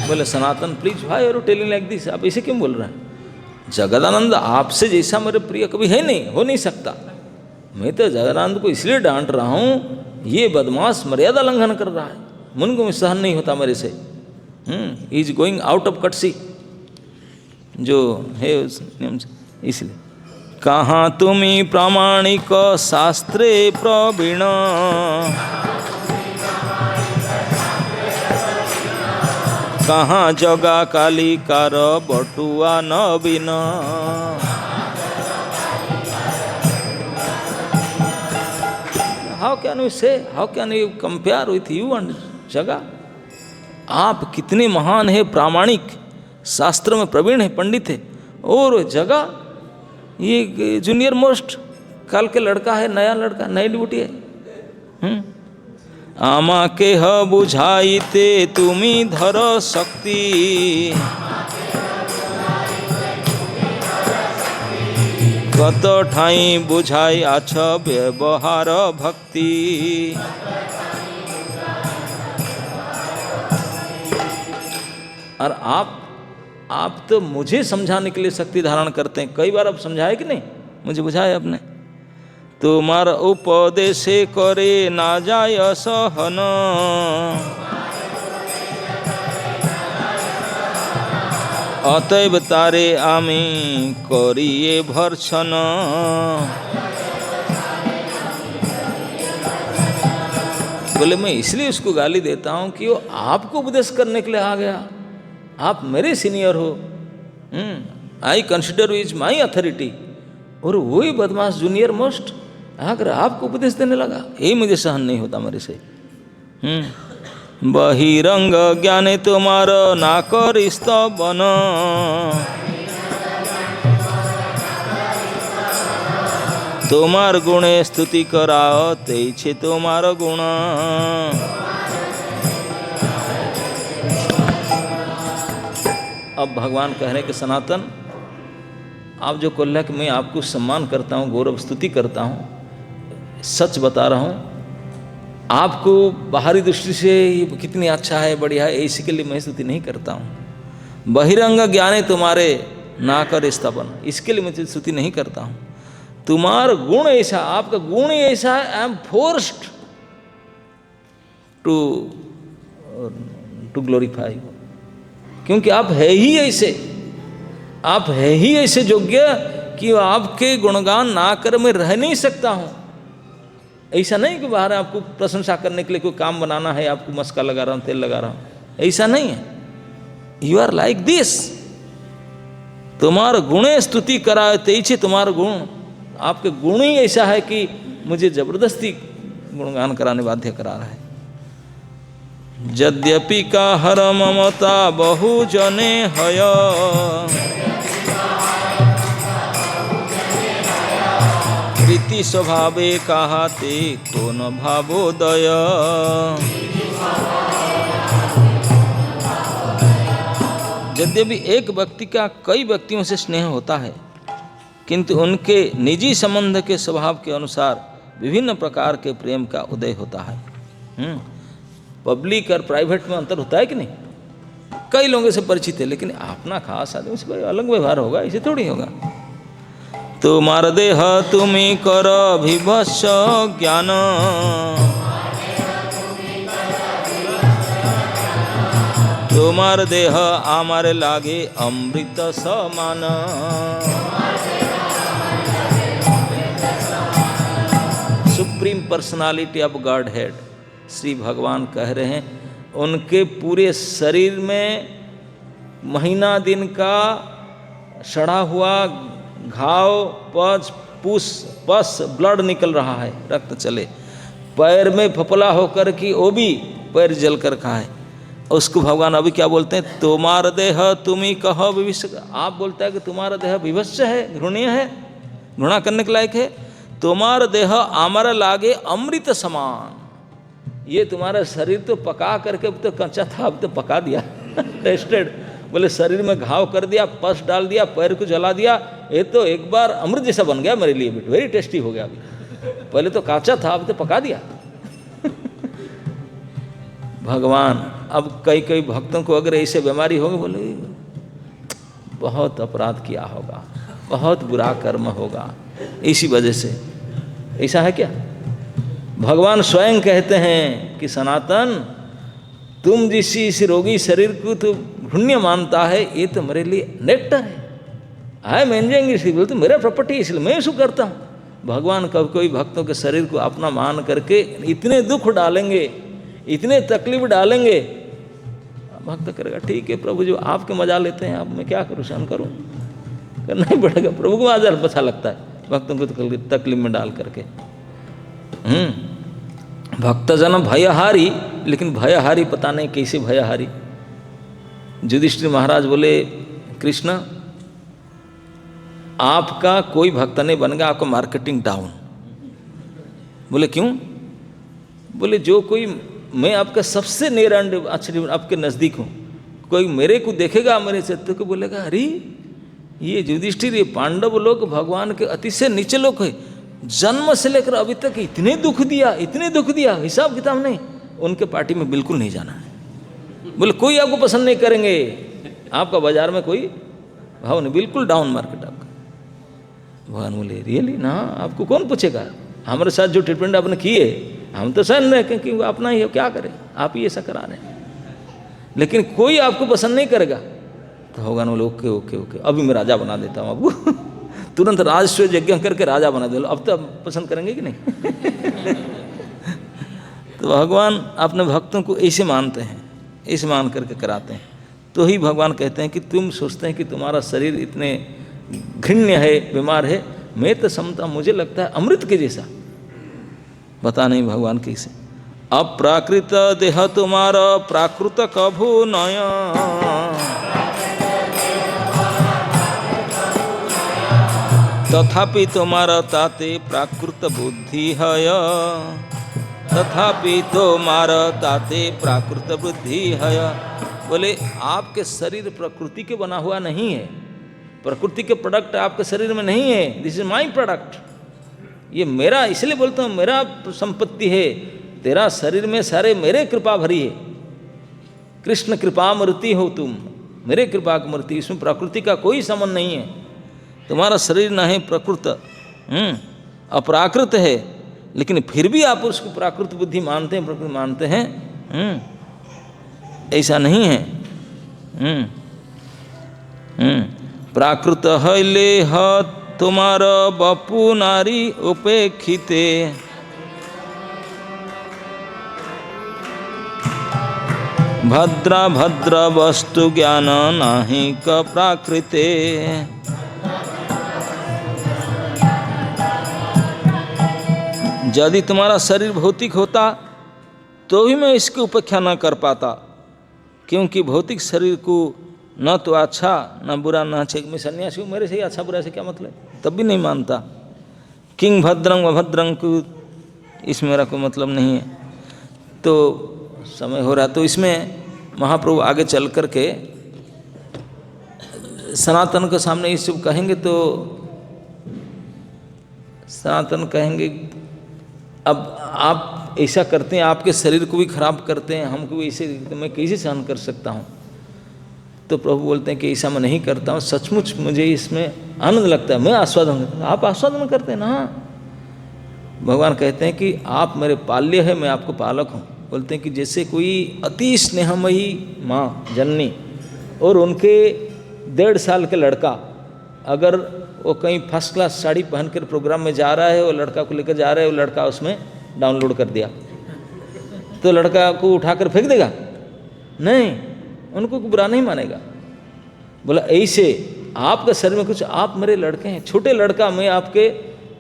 बोले सनातन प्लीज भाई और टेलिंग लाइक दिस, आप ऐसे क्यों बोल रहे हैं? जगदानंद आपसे जैसा मेरे प्रिय कभी है नहीं, हो नहीं सकता। मैं तो जगदानंद को इसलिए डांट रहा हूँ, ये बदमाश मर्यादा लंघन कर रहा है, मन को में सहन नहीं होता मेरे से। Is going out of courtesy जो है उस नियम से। इसलिए कहाँ तुम्ही प्रामाणिक शास्त्रे प्रवीण, कहाँ जगा कालिकार बटुआ नवीन। हाउ कैन यू से, how can you compare with you and जगा? आप कितने महान है, प्रामाणिक, शास्त्र में प्रवीण है, पंडित है, और जगा ये जूनियर मोस्ट कल के लड़का है, नया लड़का, नई ड्यूटी है। आमा के ह बुझाइते तुमी धर शक्ति, कत ठाई बुझाई आछ व्यवहार भक्ति। और आप तो मुझे समझाने के लिए शक्ति धारण करते हैं। कई बार आप समझाए कि नहीं, मुझे बुझाए आपने। तुम्हार उपदेशे करे ना जाय सहन, अतएव तारे आमी करिए भर्सन। बोले मैं इसलिए उसको गाली देता हूँ कि वो आपको उपदेश करने के लिए आ गया, आप मेरे सीनियर हो, I consider is my authority, और वही बदमाश जूनियर मोस्ट आकर आपको उपदेश देने लगा, ये मुझे सहन नहीं होता मेरे से। बहिरंग ज्ञाने तुम्हार ना करिस्त बन, तुम्हार गुणे स्तुति कराओ तेछे तुम्हार गुण। अब भगवान कह रहे कि सनातन, आप जो कह रहे कि मैं आपको सम्मान करता हूँ, गौरव स्तुति करता हूँ, सच बता रहा हूँ। आपको बाहरी दृष्टि से ये कितनी अच्छा है, बढ़िया है, इसी के लिए मैं स्तुति नहीं करता हूँ। बहिरंग ज्ञाने तुम्हारे ना कर स्थापन, इसके लिए मैं स्तुति नहीं करता हूँ। तुम्हारा गुण ऐसा, आपका गुण ही ऐसा है, I am forced to glorify you, क्योंकि आप है ही ऐसे, आप है ही ऐसे योग्य कि आपके गुणगान ना कर मैं रह नहीं सकता हूँ। ऐसा नहीं कि बाहर आपको प्रशंसा करने के लिए कोई काम बनाना है, आपको मस्का लगा रहा हूँ, तेल लगा रहा हूँ, ऐसा नहीं है। यू आर लाइक दिस, तुम्हारा गुणे स्तुति कराए तेईछे, तुम्हारा गुण, आपके गुण ही ऐसा है कि मुझे जबरदस्ती गुणगान कराने बाध्य करा रहा है। यद्यपि का हर ममता बहु जने हय, प्रीति स्वभावे कहाते को न भावोदय। यद्यपि एक व्यक्ति का कई व्यक्तियों से स्नेह होता है, किंतु उनके निजी संबंध के स्वभाव के अनुसार विभिन्न प्रकार के प्रेम का उदय होता है। पब्लिक और प्राइवेट में अंतर होता है कि नहीं? कई लोगों से परिचित है, लेकिन अपना खास आदमी से अलग व्यवहार होगा, ऐसे थोड़ी होगा। तुम्हार देह तुम्हें कर विभत्स ज्ञान, तुम्हार देह आमारे लागे अमृत समान। Supreme personality of God head Shri भगवान कह रहे हैं, उनके पूरे शरीर में महीना दिन का सड़ा हुआ घाव, पस ब्लड निकल रहा है, रक्त चले, पैर में फपला होकर कि वो भी पैर जल कर खा है। उसको भगवान अभी क्या बोलते हैं? तुम्हारा देह तुम्ही कहो विभत्स। आप बोलता है कि तुम्हारा देह विभत्स है, घृण्य है, घृणा करने के लायक है। तुम्हारा देह आमर लागे अमृत समान, ये तुम्हारा शरीर तो पका करके, अब तो कच्चा था, अब तो पका दिया टेस्टेड, बोले शरीर में घाव कर दिया, पस डाल दिया, पैर को जला दिया, ये तो एक बार अमृत जैसा बन गया मेरे लिए, वेरी टेस्टी हो गया। अभी पहले तो काचा था, अब तो पका दिया भगवान। अब कई कई भक्तों को अगर ऐसे बीमारी होगी, बोले बहुत अपराध किया होगा, बहुत बुरा कर्म होगा, इसी वजह से। ऐसा है क्या? भगवान स्वयं कहते हैं कि सनातन, तुम जिस इस रोगी शरीर को तो घृण्य मानता है, ये तो मेरे लिए नेक्टर है, आई एम एंजॉयिंग इट, बोलते मेरा प्रॉपर्टी, इसलिए मैं इसको करता हूँ। भगवान कभी कोई भक्तों के शरीर को अपना मान करके इतने दुख डालेंगे, इतने तकलीफ डालेंगे, भक्त करेगा ठीक है प्रभु, जो आपके मजा लेते हैं, आप मैं क्या करूँ, सहन करूँ, करना ही पड़ेगा। प्रभु को मजा अच्छा लगता है भक्तों को तकलीफ में डाल करके। भक्तजन भयहारी, लेकिन भयहारी पता नहीं कैसे भयहारी। युधिष्ठिर महाराज बोले, कृष्ण आपका कोई भक्त नहीं बनेगा, आपका मार्केटिंग डाउन। बोले क्यों? बोले जो कोई, मैं आपका सबसे नियर एंड अच्छे आपके नज़दीक हूँ, कोई मेरे को देखेगा, मेरे सत्य को बोलेगा अरे ये युधिष्ठिर, ये पांडव लोग भगवान के अतिशय नीचे लोग है, जन्म से लेकर अभी तक इतने दुख दिया, इतने दुख दिया, हिसाब किताब नहीं, उनके पार्टी में बिल्कुल नहीं जाना है। बोले कोई आपको पसंद नहीं करेंगे, आपका बाजार में कोई भाव नहीं, बिल्कुल डाउन मार्केट आपका। भगवान बोले रियली ना, आपको कौन पूछेगा, हमारे साथ जो ट्रीटमेंट आपने किए हम तो सहन रहे, क्योंकि वो अपना ही है, क्या करें, आप ही ऐसा करा रहे हैं, लेकिन कोई आपको पसंद नहीं करेगा। तो भगवान बोले ओके ओके ओके, अभी मैं राजा बना देता हूँ आपको तुरंत राजस्व यज्ञ करके राजा बना दे लो, अब तो आप पसंद करेंगे कि नहीं तो भगवान अपने भक्तों को ऐसे मानते हैं, ऐसे मान करके कराते हैं। तो ही भगवान कहते हैं कि तुम सोचते हैं कि तुम्हारा शरीर इतने घृण्य है, बीमार है, मैं तो समझता, मुझे लगता है अमृत के जैसा, पता नहीं भगवान कैसे। अप्राकृत देह तुम्हारा प्राकृत कभू नया, तथापि तुम्हारा ताते प्राकृत बुद्धि है, तथापि तुम्हारा ताते प्राकृत बुद्धि है। बोले आपके शरीर प्रकृति के बना हुआ नहीं है, प्रकृति के प्रोडक्ट आपके शरीर में नहीं है, दिस इज माई प्रोडक्ट, ये मेरा, इसलिए बोलता हूँ मेरा संपत्ति है। तेरा शरीर में सारे मेरे कृपा भरी है, कृष्ण कृपामृति हो तुम, मेरे कृपा की मूर्ति, इसमें प्रकृति का कोई संबंध नहीं है। तुम्हारा शरीर न है प्रकृत, अपराकृत है, लेकिन फिर भी आप उसको प्राकृत बुद्धि मानते हैं, प्रकृति मानते हैं। ऐसा नहीं है। प्राकृत है लेह तुम्हारा बपु नारी उपेक्षिते, भद्रा भद्र वस्तु ज्ञान नाही क प्राकृते। यदि तुम्हारा शरीर भौतिक होता तो भी मैं इसकी उपेक्षा न कर पाता, क्योंकि भौतिक शरीर को न तो अच्छा न बुरा न अच्छे, मैं सन्यासी हूँ, मेरे से ही अच्छा बुरा से क्या मतलब, तब भी नहीं मानता। किंग भद्रंग व भद्रंग को इसमें मेरा कोई मतलब नहीं है। तो समय हो रहा, तो इसमें महाप्रभु आगे चल कर के सनातन के सामने ये सब कहेंगे, तो सनातन कहेंगे अब आप ऐसा करते हैं, आपके शरीर को भी खराब करते हैं, हमको भी ऐसे, मैं कैसे सहन कर सकता हूँ। तो प्रभु बोलते हैं कि ऐसा मैं नहीं करता हूँ, सचमुच मुझे इसमें आनंद लगता है, मैं आस्वादन करता हूँ। आप आस्वादन करते हैं ना। भगवान कहते हैं कि आप मेरे पाल्य है, मैं आपको पालक हूँ। बोलते हैं कि जैसे कोई अति स्नेहमयी माँ जननी और उनके 1.5 साल के लड़का, अगर वो कहीं फर्स्ट क्लास साड़ी पहन कर प्रोग्राम में जा रहा है, वो लड़का को लेकर जा रहा है, वो लड़का उसमें डाउनलोड कर दिया, तो लड़का को उठाकर फेंक देगा? नहीं, उनको बुरा नहीं मानेगा। बोला ऐसे आपका शरीर में कुछ, आप मेरे लड़के हैं, छोटे लड़का, मैं आपके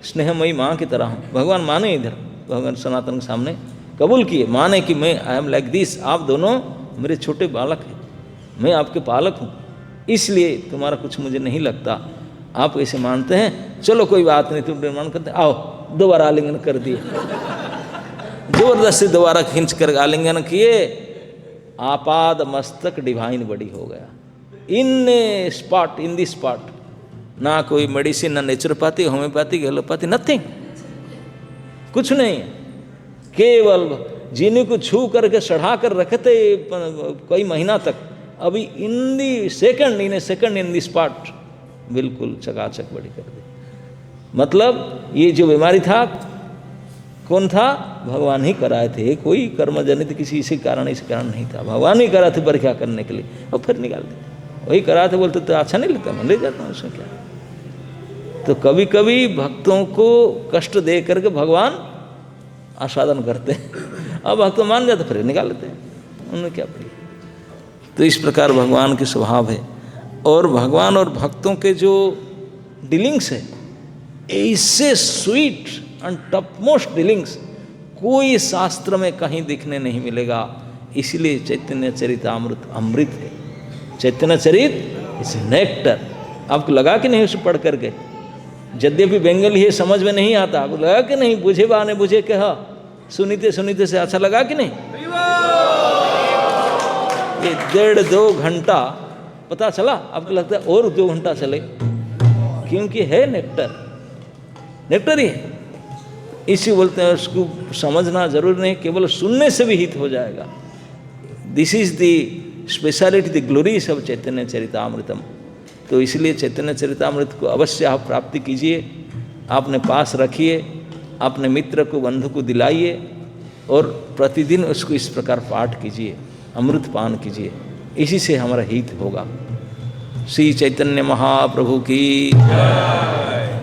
स्नेहमयी माँ की तरह हूँ। भगवान माने, इधर भगवान सनातन के सामने कबूल किए, माने कि मैं आई एम लाइक दिस, आप दोनों मेरे छोटे बालक हैं, मैं आपके पालक हूँ, इसलिए तुम्हारा कुछ मुझे नहीं लगता। आप ऐसे मानते हैं, चलो कोई बात नहीं, तुम निर्माण करते, आओ दोबारा आलिंगन कर दिए, जबरदस्ती दोबारा खींच कर आलिंगन किए, आपाद मस्तक डिवाइन बॉडी हो गया इन स्पॉट, इन दी स्पॉट। ना कोई मेडिसिन, ना नेचुरोपैथी, होम्योपैथी, एलोपैथी, नथिंग, कुछ नहीं। केवल जिन्हीं को छू करके चढ़ा कर रखते कई महीना तक, अभी in the second, in a second, in the spot बिल्कुल चकाचक बड़ी कर दी। मतलब ये जो बीमारी था, कौन था? भगवान ही कराए थे, कोई कर्म जनित किसी इसी कारण नहीं था, भगवान ही कराए थे परीक्षा करने के लिए, और फिर निकाल देते, वही कराए थे। बोलते तो अच्छा नहीं लगता, मैं ले जाता हूँ, उसमें क्या। तो कभी कभी भक्तों को कष्ट दे करके भगवान आस्वादन करते हैं, अब भक्त मान जाते फिर निकाल लेते हैं, उन्हें क्या पड़ी। तो इस प्रकार भगवान के स्वभाव है, और भगवान और भक्तों के जो डीलिंग्स है, ऐसे sweet and top most dealings कोई शास्त्र में कहीं दिखने नहीं मिलेगा। इसलिए चैतन्य चरितामृत अमृत है, चैतन्य चरित इस नेक्टर। आपको लगा कि नहीं उसे पढ़ करके? यद्यपि बंगाली है, समझ में नहीं आता, आपको लगा कि नहीं? बुझे बाने बुझे के, हाँ, सुनीते सुनीते से अच्छा लगा कि नहीं? ये 1.5-2 घंटा पता चला? आपको लगता है और 2 घंटा चले, क्योंकि है नेक्टर, नेक्टर ही है। इसी बोलते हैं उसको समझना जरूर नहीं, केवल सुनने से भी हित हो जाएगा। This is the speciality, the glories of Chaitanya Charitamritam. तो इसलिए चैतन्य चरितामृत को अवश्य आप प्राप्ति कीजिए, आपने पास रखिए, अपने मित्र को, बंधु को दिलाइए, और प्रतिदिन उसको इस प्रकार पाठ कीजिए, अमृत पान कीजिए, इसी से हमारा हित होगा। श्री चैतन्य महाप्रभु की